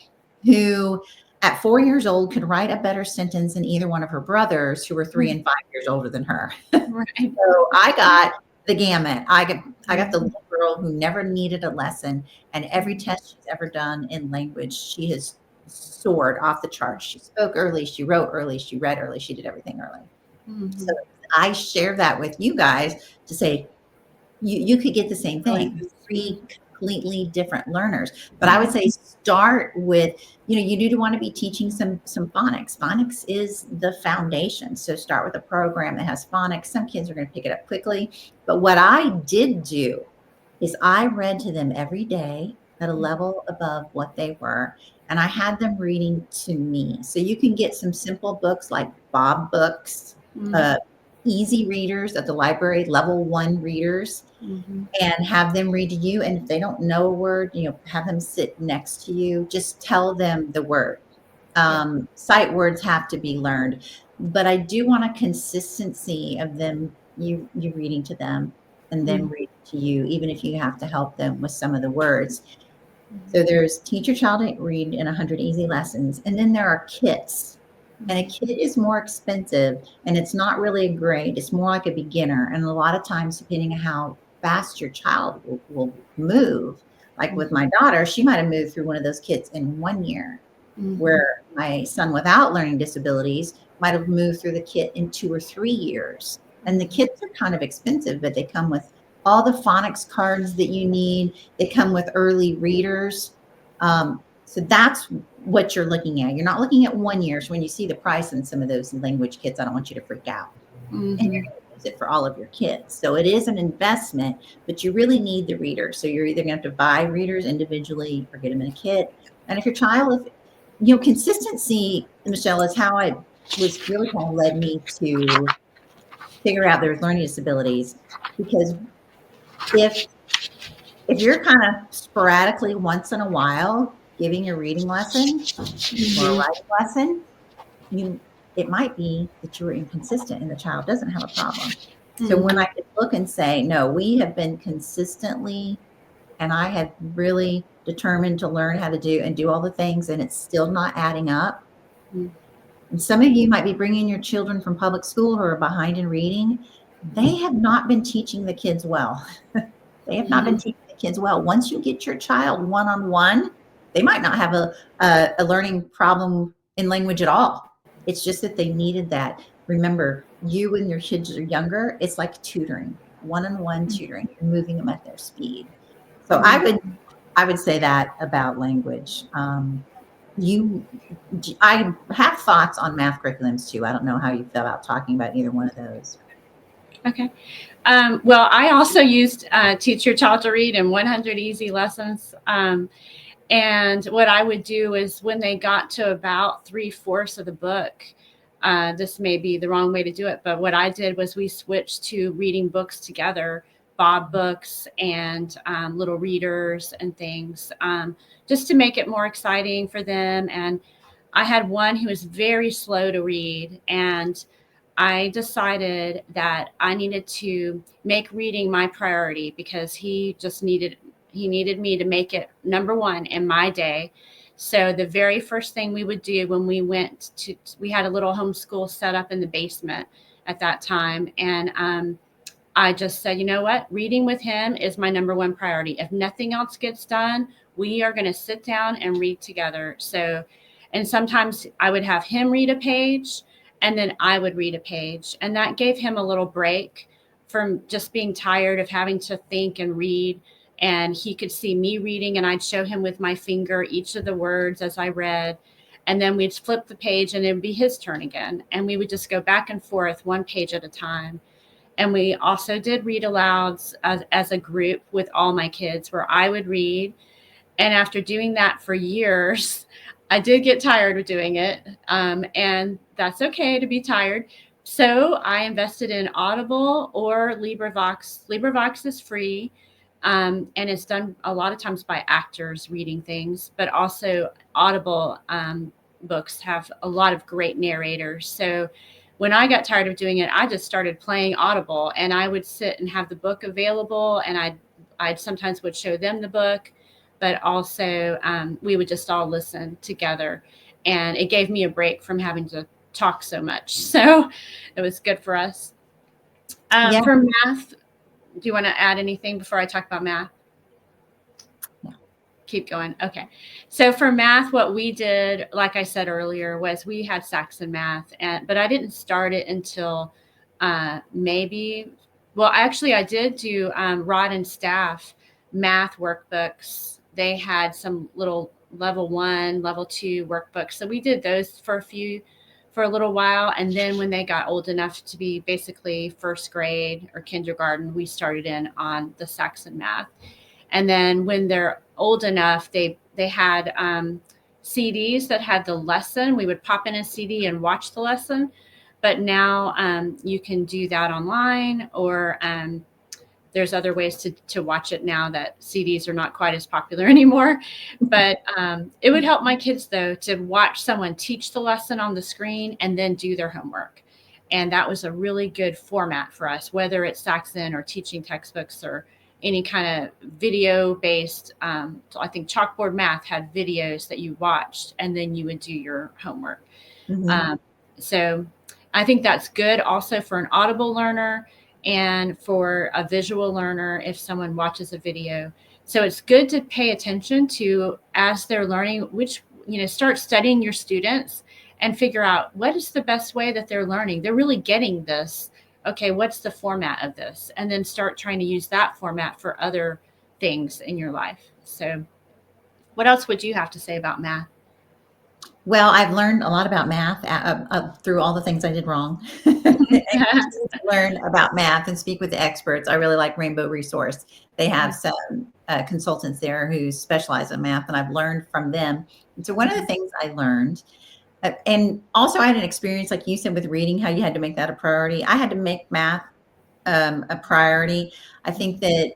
Speaker 1: who at 4 years old could write a better sentence than either one of her brothers, who were 3 and 5 years older than her.
Speaker 2: Right.
Speaker 1: So I got the gamut. I got the little girl who never needed a lesson, and every test she's ever done in language, she has soared off the charts. She spoke early, she wrote early, she read early, she did everything early. So I share that with you guys to say you could get the same thing. 3 completely different learners. But I would say start with, you do want to be teaching some phonics. Phonics is the foundation. So start with a program that has phonics. Some kids are going to pick it up quickly. But what I did do is I read to them every day at a level above what they were. And I had them reading to me. So you can get some simple books like Bob books, easy readers at the library, level 1 readers, and have them read to you. And if they don't know a word, have them sit next to you. Just tell them the word. Sight words have to be learned, but I do want a consistency of them, you reading to them and then read to you, even if you have to help them with some of the words. So there's Teach Your Child to Read in 100 Easy Lessons. And then there are kits. And a kit is more expensive, and it's not really a grade. It's more like a beginner. And a lot of times, depending on how fast your child will move, like with my daughter, she might have moved through one of those kits in 1 year, where my son without learning disabilities might have moved through the kit in 2 or 3 years. And the kits are kind of expensive, but they come with all the phonics cards that you need. They come with early readers. So that's what you're looking at. You're not looking at 1 year. So when you see the price in some of those language kits, I don't want you to freak out. And you're going to use it for all of your kids. So it is an investment, but you really need the readers. So you're either going to have to buy readers individually or get them in a kit. And if your child, consistency, Michelle, is how I was really kind of led me to figure out their learning disabilities. Because if you're kind of sporadically once in a while giving a reading lesson or a writing lesson, it might be that you were inconsistent and the child doesn't have a problem. So when I could look and say, no, we have been consistently, and I have really determined to learn how to do all the things, and it's still not adding up. And some of you might be bringing your children from public school who are behind in reading. They have not been teaching the kids well. They have not been teaching the kids well. Once you get your child one-on-one, they might not have a learning problem in language at all. It's just that they needed that. Remember, you when your kids are younger, it's like tutoring, one-on-one tutoring. You're moving them at their speed. So I would say that about language. I have thoughts on math curriculums too. I don't know how you feel about talking about either one of those.
Speaker 2: Okay. Well, I also used Teach Your Child to Read in 100 Easy Lessons. And what I would do is when they got to about 3/4 of the book, this may be the wrong way to do it, but what I did was we switched to reading books together, Bob books and little readers and things, just to make it more exciting for them. And I had one who was very slow to read, and I decided that I needed to make reading my priority because he needed me to make it number 1 in my day. So the very first thing we would do when we had a little homeschool set up in the basement at that time. And I just said, you know what? Reading with him is my number 1 priority. If nothing else gets done, we are going to sit down and read together. So And sometimes I would have him read a page and then I would read a page. And that gave him a little break from just being tired of having to think and read. And he could see me reading, and I'd show him with my finger each of the words as I read. And then we'd flip the page and it'd be his turn again. And we would just go back and forth one page at a time. And we also did read alouds as a group with all my kids, where I would read. And after doing that for years, I did get tired of doing it. And that's okay to be tired. So I invested in Audible or LibriVox. LibriVox is free. And it's done a lot of times by actors reading things, but also Audible books have a lot of great narrators. So when I got tired of doing it, I just started playing Audible, and I would sit and have the book available, and I'd sometimes would show them the book, but also we would just all listen together, and it gave me a break from having to talk so much. So it was good for us.
Speaker 1: Yeah.
Speaker 2: For math, do you want to add anything before I talk about math?
Speaker 1: No.
Speaker 2: Keep going. Okay. So for math, what we did, like I said earlier, was we had Saxon math, but I didn't start it until actually I did do Rod and Staff math workbooks. They had some little level 1, level 2 workbooks. So we did those for a little while. And then when they got old enough to be basically first grade or kindergarten, we started in on the Saxon math. And then when they're old enough, they had CDs that had the lesson. We would pop in a CD and watch the lesson. But now you can do that online, or there's other ways to watch it now that CDs are not quite as popular anymore. But it would help my kids, though, to watch someone teach the lesson on the screen and then do their homework. And that was a really good format for us, whether it's Saxon or teaching textbooks or any kind of video-based. So I think Chalkboard Math had videos that you watched, and then you would do your homework.
Speaker 1: Mm-hmm.
Speaker 2: So I think that's good also for an Audible learner and for a visual learner if someone watches a video. So it's good to pay attention to, as they're learning, start studying your students and figure out what is the best way that they're learning. They're really getting this. Okay, what's the format of this? And then start trying to use that format for other things in your life. So what else would you have to say about math?
Speaker 1: Well, I've learned a lot about math through all the things I did wrong. And learn about math and speak with the experts. I really like Rainbow Resource. They have some consultants there who specialize in math, and I've learned from them. And so one of the things I learned, and also I had an experience, like you said, with reading, how you had to make that a priority. I had to make math a priority. I think that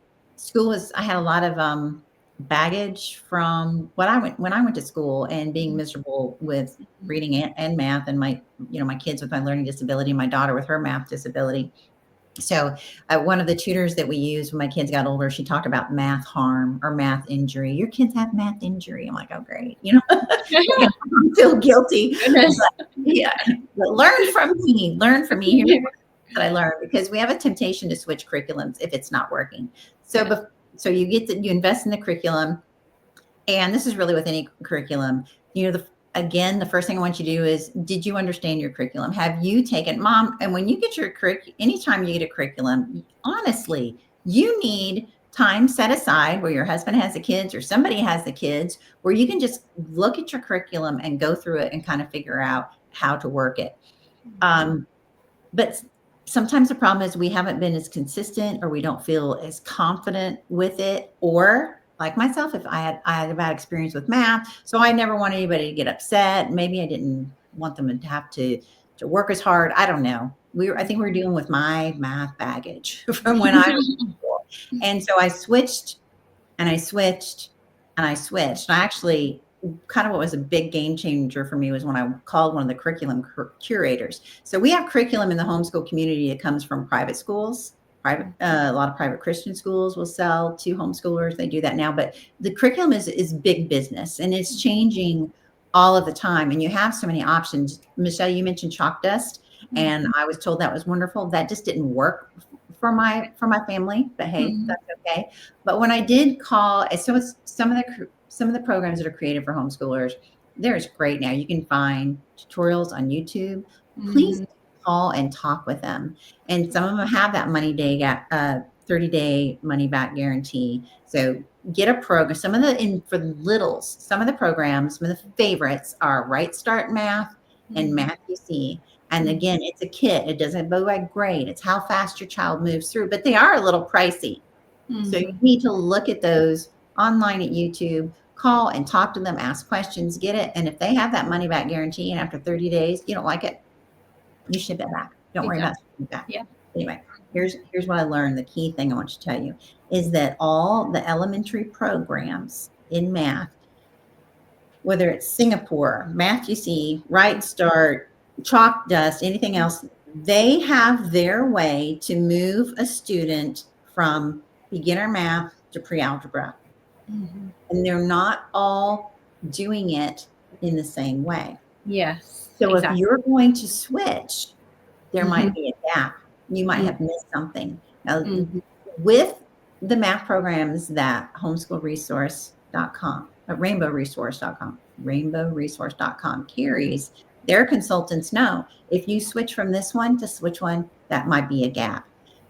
Speaker 1: I had a lot of baggage from when I went to school, and being miserable with reading and math, and my kids with my learning disability, my daughter with her math disability. So one of the tutors that we used when my kids got older, she talked about math harm or math injury. Your kids have math injury. I'm like, oh, great. I feel guilty. But, yeah. But learn from me. Here's that I learned, because we have a temptation to switch curriculums if it's not working. So you invest in the curriculum, and this is really with any curriculum. Again, the first thing I want you to do is, did you understand your curriculum? Have you taken, Mom? And when you get anytime you get a curriculum, honestly, you need time set aside where your husband has the kids or somebody has the kids, where you can just look at your curriculum and go through it and kind of figure out how to work it. But sometimes the problem is we haven't been as consistent, or we don't feel as confident with it, or like myself, if I had a bad experience with math, so I never want anybody to get upset. Maybe I didn't want them to have to work as hard. I don't know. I think we're dealing with my math baggage from when I was in school. And so I switched and I switched and I switched. And I actually, kind of what was a big game changer for me was when I called one of the curriculum curators. So we have curriculum in the homeschool community that comes from private schools. A lot of private Christian schools will sell to homeschoolers. They do that now, but the curriculum is big business, and it's changing all of the time. And you have so many options. Michelle, you mentioned chalk dust, and I was told that was wonderful. That just didn't work for my family, but hey, that's okay. But when I did call, so it's some of the programs that are created for homeschoolers, there's great now. You can find tutorials on YouTube. Please
Speaker 2: Mhm.
Speaker 1: call and talk with them. And some of them have that 30-day money back guarantee. So get a program. Some of the, for littles, some of the programs, some of the favorites are Right Start Math and Math UC. And again, it's a kit. It doesn't go by grade. It's how fast your child moves through, but they are a little pricey. So you need to look at those online at YouTube, call and talk to them, ask questions, get it. And if they have that money back guarantee and after 30 days, you don't like it, you ship it back. Don't worry about shipping it back.
Speaker 2: Yeah.
Speaker 1: Anyway, here's what I learned. The key thing I want to tell you is that all the elementary programs in math, whether it's Singapore, Math UC, Right Start, Chalk Dust, anything else, they have their way to move a student from beginner math to pre-algebra. And they're not all doing it in the same way.
Speaker 2: Yes.
Speaker 1: So
Speaker 2: exactly.
Speaker 1: if you're going to switch, there might be a gap. You might have missed something. Now, with the math programs that homeschoolresource.com, rainbowresource.com carries, their consultants know if you switch from this one to switch one, that might be a gap.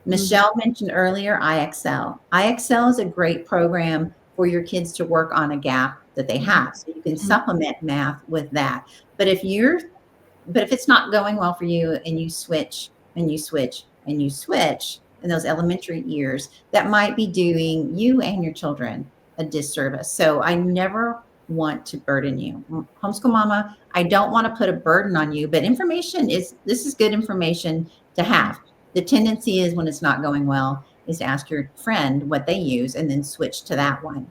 Speaker 1: Michelle mentioned earlier IXL. IXL is a great program for your kids to work on a gap that they have. So you can supplement math with that. But if it's not going well for you and you switch and you switch and you switch in those elementary years, that might be doing you and your children a disservice. So I never want to burden you. Homeschool mama, I don't want to put a burden on you, but this is good information to have. The tendency is when it's not going well is to ask your friend what they use and then switch to that one.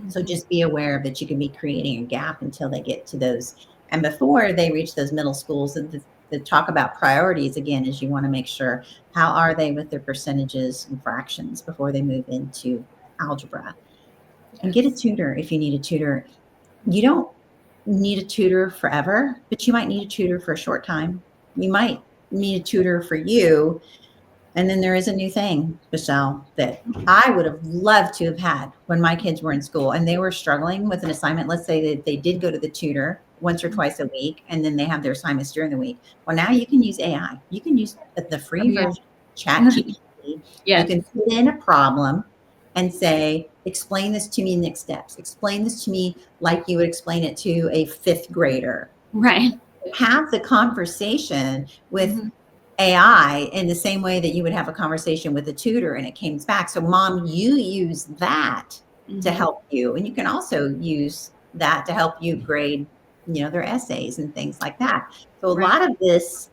Speaker 1: So just be aware that you can be creating a gap until they get to those. And before they reach those middle schools, the talk about priorities again is you want to make sure how are they with their percentages and fractions before they move into algebra. And get a tutor if you need a tutor. You don't need a tutor forever, but you might need a tutor for a short time. You might need a tutor for you. And then there is a new thing, Michelle, that I would have loved to have had when my kids were in school and they were struggling with an assignment. Let's say that they did go to the tutor once or twice a week, and then they have their assignments during the week. Well, now you can use AI. You can use the free version, ChatGPT. You can put in a problem and say, explain this to me in next steps. Explain this to me like you would explain it to a fifth grader.
Speaker 2: Right.
Speaker 1: Have the conversation with AI in the same way that you would have a conversation with a tutor and it came back. So mom, you use that to help you. And you can also use that to help you grade, their essays and things like that. So a lot of this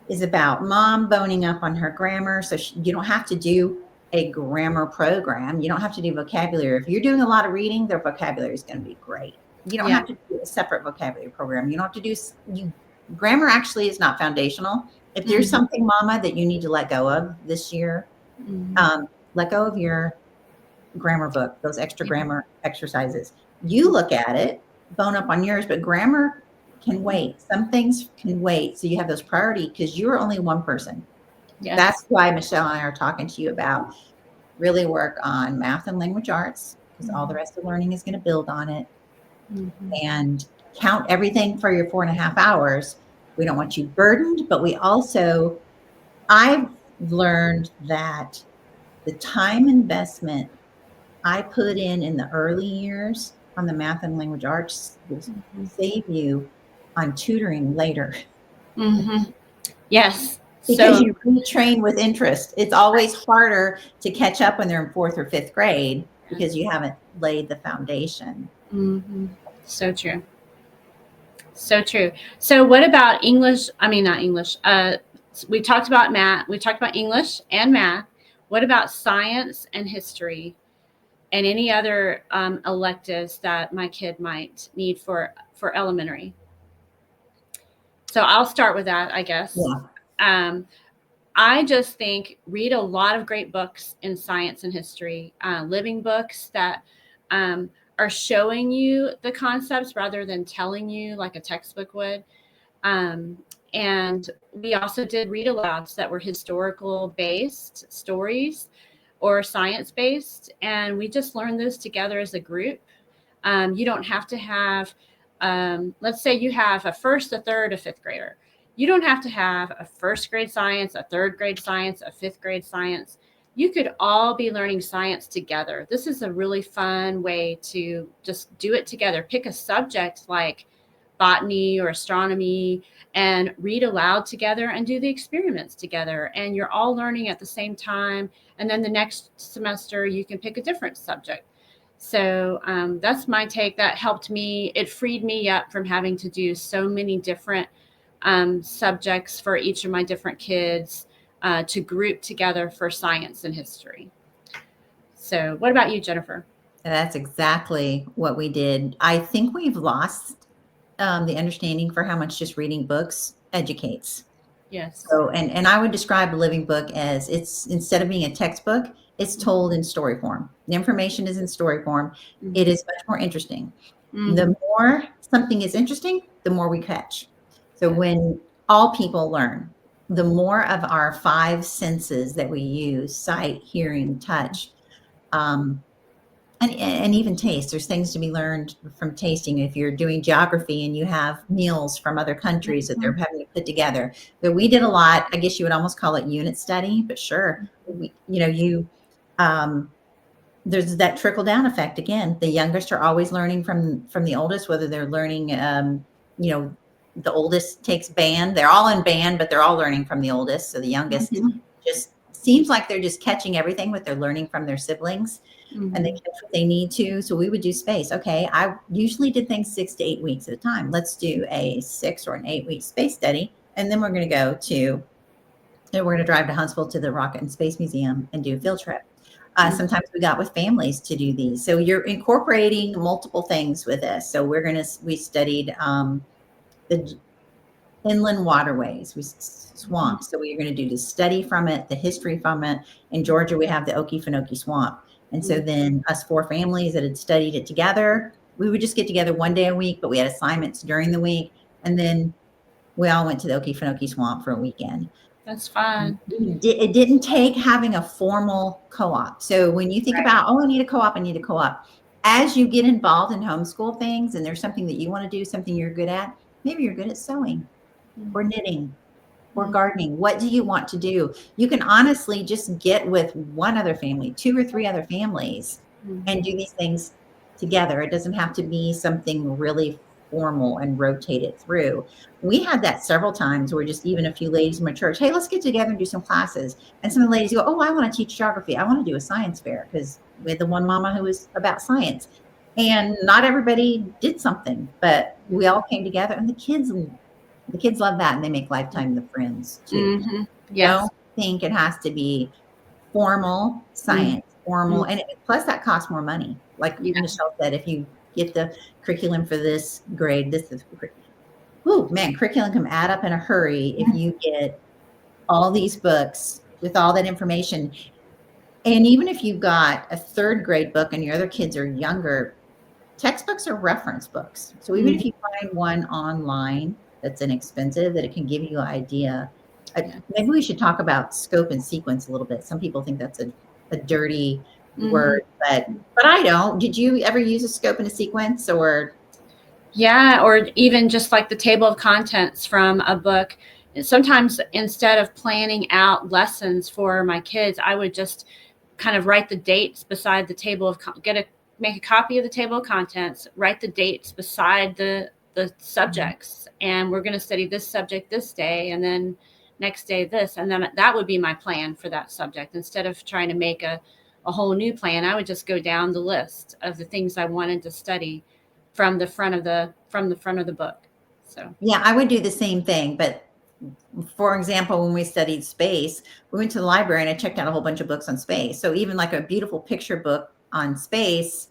Speaker 1: is about mom boning up on her grammar. So you don't have to do a grammar program. You don't have to do vocabulary. If you're doing a lot of reading, their vocabulary is going to be great. You don't have to do a separate vocabulary program. You don't have to do grammar actually is not foundational. If there's something, mama, that you need to let go of this year, let go of your grammar book, those extra grammar exercises. You look at it, bone up on yours, but grammar can wait. Some things can wait. So you have those priority because you're only one person. Yes. That's why Michelle and I are talking to you about really work on math and language arts because all the rest of learning is going to build on it. And count everything for your 4.5 hours. We don't want you burdened, but I've learned that the time investment I put in the early years on the math and language arts will save you on tutoring later.
Speaker 2: Yes.
Speaker 1: Because you retrain with interest. It's always harder to catch up when they're in 4th or 5th grade because you haven't laid the foundation.
Speaker 2: So true. So true. So what about English? I mean, not English. We talked about math. We talked about English and math. What about science and history and any other electives that my kid might need for elementary? So I'll start with that, I guess.
Speaker 1: Yeah.
Speaker 2: I just think read a lot of great books in science and history, living books that are showing you the concepts rather than telling you like a textbook would. And we also did read alouds that were historical based stories or science based. And we just learned those together as a group. You don't have to have let's say you have a first, a third, a fifth grader. You don't have to have a first grade science, a third grade science, a fifth grade science. You could all be learning science together. This is a really fun way to just do it together. Pick a subject like botany or astronomy and read aloud together and do the experiments together. And you're all learning at the same time. And then the next semester, you can pick a different subject. So that's my take. That helped me. It freed me up from having to do so many different subjects for each of my different kids to group together for science and history. So what about you, Jennifer?
Speaker 1: That's exactly what we did. I think we've lost the understanding for how much just reading books educates.
Speaker 2: Yes.
Speaker 1: So, and I would describe a living book as it's, instead of being a textbook, it's told in story form. The information is in story form.
Speaker 2: Mhm.
Speaker 1: It is much more interesting.
Speaker 2: Mhm.
Speaker 1: The more something is interesting, the more we catch. So when all people learn, the more of our five senses that we use, sight, hearing, touch, and even taste. There's things to be learned from tasting. If you're doing geography and you have meals from other countries that they're having to put together. But we did a lot. I guess you would almost call it unit study, but sure. There's that trickle down effect again. The youngest are always learning from the oldest, whether they're learning, the oldest takes band. They're all in band, but they're all learning from the oldest. So the youngest just seems like they're just catching everything, but they're learning from their siblings. And they catch what they need to. So we would do space. Okay, I usually did things 6 to 8 weeks at a time. Let's do a 6 or an 8 week space study. And then we're going to drive to Huntsville to the Rocket and Space Museum and do a field trip. Sometimes we got with families to do these. So you're incorporating multiple things with this. So we studied the inland waterways, swamps. So we're going to do the study from it, the history from it. In Georgia, we have the Okefenokee Swamp. And so then us 4 families that had studied it together, we would just get together one day a week, but we had assignments during the week. And then we all went to the Okefenokee Swamp for a weekend.
Speaker 2: That's fun.
Speaker 1: It didn't take having a formal co-op. So when you think about, I need a co-op. As you get involved in homeschool things and there's something that you want to do, something you're good at, maybe you're good at sewing or knitting or gardening. What do you want to do? You can honestly just get with one other family, 2 or 3 other families, and do these things together. It doesn't have to be something really formal and rotate it through. We had that several times where just even a few ladies in my church, hey, let's get together and do some classes. And some of the ladies go, oh, I want to teach geography. I want to do a science fair, because we had the one mama who was about science. And not everybody did something, but we all came together, and the kids love that, and they make lifetime friends too.
Speaker 2: Yes.
Speaker 1: I don't think it has to be formal science, formal, and plus that costs more money. Like Michelle said, if you get the curriculum for this grade, curriculum can add up in a hurry if you get all these books with all that information. And even if you've got a 3rd grade book and your other kids are younger, textbooks are reference books. So even if you find one online that's inexpensive, that it can give you an idea. Maybe we should talk about scope and sequence a little bit. Some people think that's a dirty word, but I don't. Did you ever use a scope and a sequence, or?
Speaker 2: Yeah, or even just like the table of contents from a book. Sometimes instead of planning out lessons for my kids, I would just kind of write the dates beside the table of make a copy of the table of contents, write the dates beside the subjects, and we're going to study this subject this day, and then next day this, and then that would be my plan for that subject. Instead of trying to make a whole new plan, I would just go down the list of the things I wanted to study from the front of the book. So
Speaker 1: yeah, I would do the same thing. But for example, when we studied space, we went to the library and I checked out a whole bunch of books on space. So even like a beautiful picture book on space,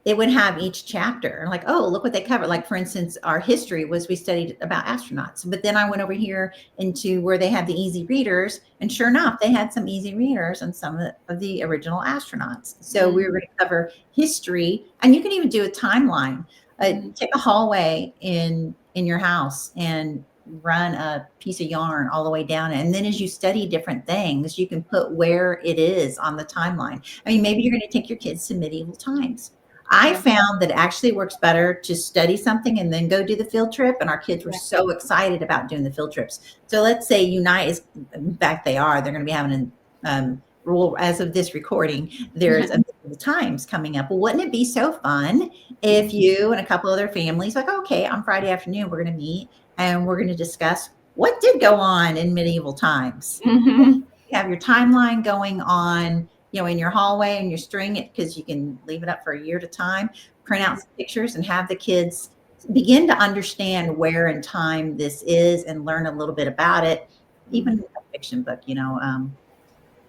Speaker 1: it would have each chapter like, oh, look what they cover. Like, for instance, our history we studied about astronauts, but then I went over here into where they have the easy readers, and sure enough, they had some easy readers on some of the original astronauts. So we were going to cover history, and you can even do a timeline. Take a hallway in your house and run a piece of yarn all the way down. And then as you study different things, you can put where it is on the timeline. I mean, maybe you're going to take your kids to medieval times. I
Speaker 2: Yeah.
Speaker 1: found that it actually works better to study something and then go do the field trip. And our kids were
Speaker 2: Yeah.
Speaker 1: so excited about doing the field trips. So let's say Unite is, in fact, they're going to be having a rule as of this recording. There's a the times coming up. Well, wouldn't it be so fun if you and a couple other families like, okay, on Friday afternoon, we're going to meet and we're going to discuss what did go on in medieval times.
Speaker 2: Mhm.
Speaker 1: You have your timeline going on, in your hallway, and you're string it because you can leave it up for a year at a time, print out some pictures and have the kids begin to understand where in time this is and learn a little bit about it. Even a fiction book,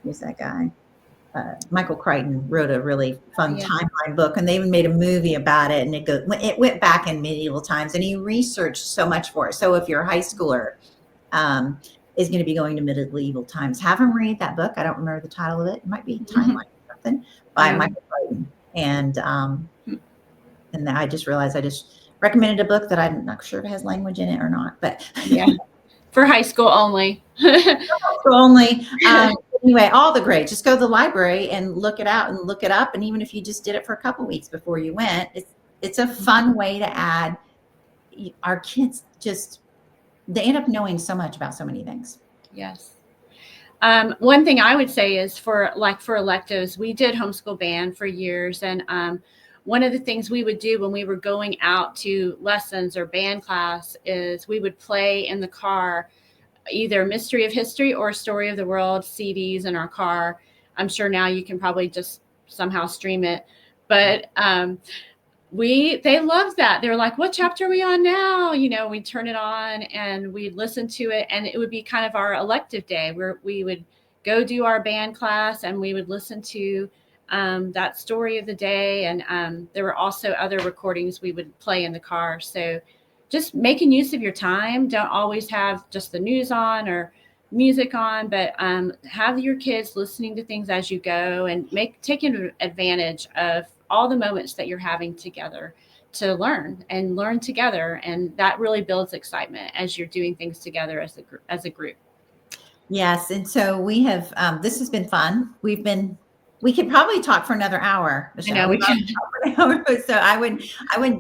Speaker 1: who's that guy? Michael Crichton wrote a really fun
Speaker 2: Yeah.
Speaker 1: timeline book, and they even made a movie about it. And it went back in medieval times, and he researched so much for it. So if you're a high schooler, is going to be going to medieval times, have them read that book. I don't remember the title of it. It might be Timeline or something by
Speaker 2: Yeah.
Speaker 1: Michael Crichton. And I just realized I just recommended a book that I'm not sure if it has language in it or not, but
Speaker 2: Yeah. For high school only.
Speaker 1: only. Anyway, all the grades. Just go to the library and look it out and look it up. And even if you just did it for a couple weeks before you went, it's a fun way to add. Our kids they end up knowing so much about so many things.
Speaker 2: Yes. One thing I would say is for electives, we did homeschool band for years. And one of the things we would do when we were going out to lessons or band class is we would play in the car either Mystery of History or Story of the World CDs in our car. I'm sure now you can probably just somehow stream it. But they loved that. They were like, what chapter are we on now? We'd turn it on and we'd listen to it, and it would be kind of our elective day where we would go do our band class and we would listen to that story of the day. And there were also other recordings we would play in the car. So just making use of your time. Don't always have just the news on or music on, but have your kids listening to things as you go, and taking advantage of all the moments that you're having together to learn together. And that really builds excitement as you're doing things together as a group.
Speaker 1: Yes. And so we have, this has been fun. We could probably talk for another hour, Michelle.
Speaker 2: I know we can.
Speaker 1: So I would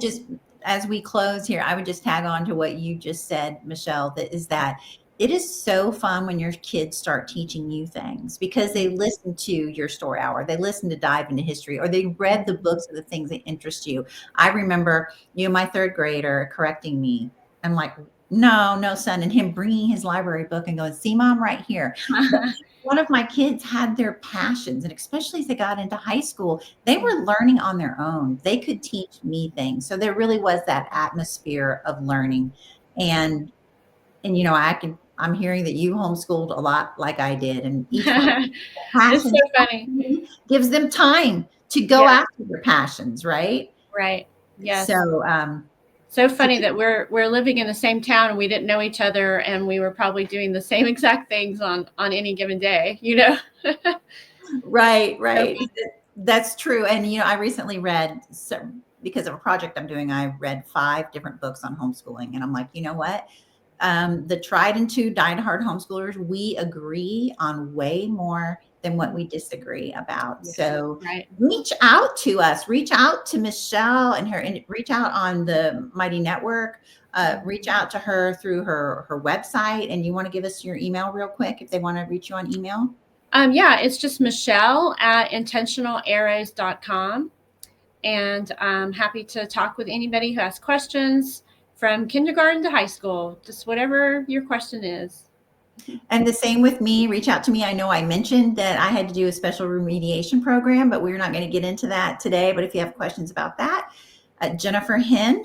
Speaker 1: just, as we close here, I would just tag on to what you just said, Michelle, that it is so fun when your kids start teaching you things because they listen to your story hour. They listen to dive into history, or they read the books of the things that interest you. I remember my third grader correcting me. I'm like, no, son. And him bringing his library book and going, see, Mom, right here. One of my kids had their passions, and especially as they got into high school, they were learning on their own. They could teach me things. So there really was that atmosphere of learning. And I'm hearing that you homeschooled a lot like I did. And each one
Speaker 2: It's so funny.
Speaker 1: gives them time to go after their passions, right?
Speaker 2: Right. Yes.
Speaker 1: So
Speaker 2: funny that we're living in the same town and we didn't know each other, and we were probably doing the same exact things on any given day,
Speaker 1: Right. That's true. And, I recently read, because of a project I'm doing, I read 5 different books on homeschooling. And I'm like, you know what? The tried and true die-hard homeschoolers, we agree on way more than what we disagree about.
Speaker 2: Yes,
Speaker 1: so
Speaker 2: right.
Speaker 1: Reach out to us, reach out to Michelle and reach out on the Mighty Network, reach out to her through her website. And you want to give us your email real quick if they want to reach you on email?
Speaker 2: Yeah, it's just michelle@intentionalarrows.com. And I'm happy to talk with anybody who has questions from kindergarten to high school, just whatever your question is.
Speaker 1: And the same with me. Reach out to me. I know I mentioned that I had to do a special remediation program, but we're not going to get into that today. But if you have questions about that, Jennifer Henn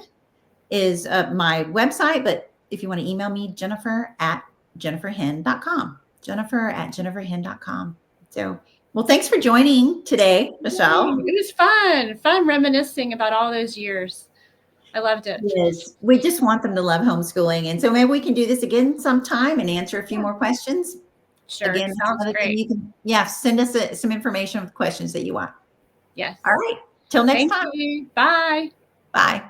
Speaker 1: is my website. But if you want to email me, Jennifer@jenniferhenn.com. Jennifer@jenniferhenn.com. So, well, thanks for joining today, Michelle.
Speaker 2: It was fun reminiscing about all those years. I loved it.
Speaker 1: Yes, we just want them to love homeschooling. And so maybe we can do this again sometime and answer a few more questions.
Speaker 2: Sure.
Speaker 1: Again,
Speaker 2: sounds great.
Speaker 1: You can, send us some information with questions that you want.
Speaker 2: Yes.
Speaker 1: All right. Till next
Speaker 2: Thank
Speaker 1: time.
Speaker 2: you. Bye.
Speaker 1: Bye.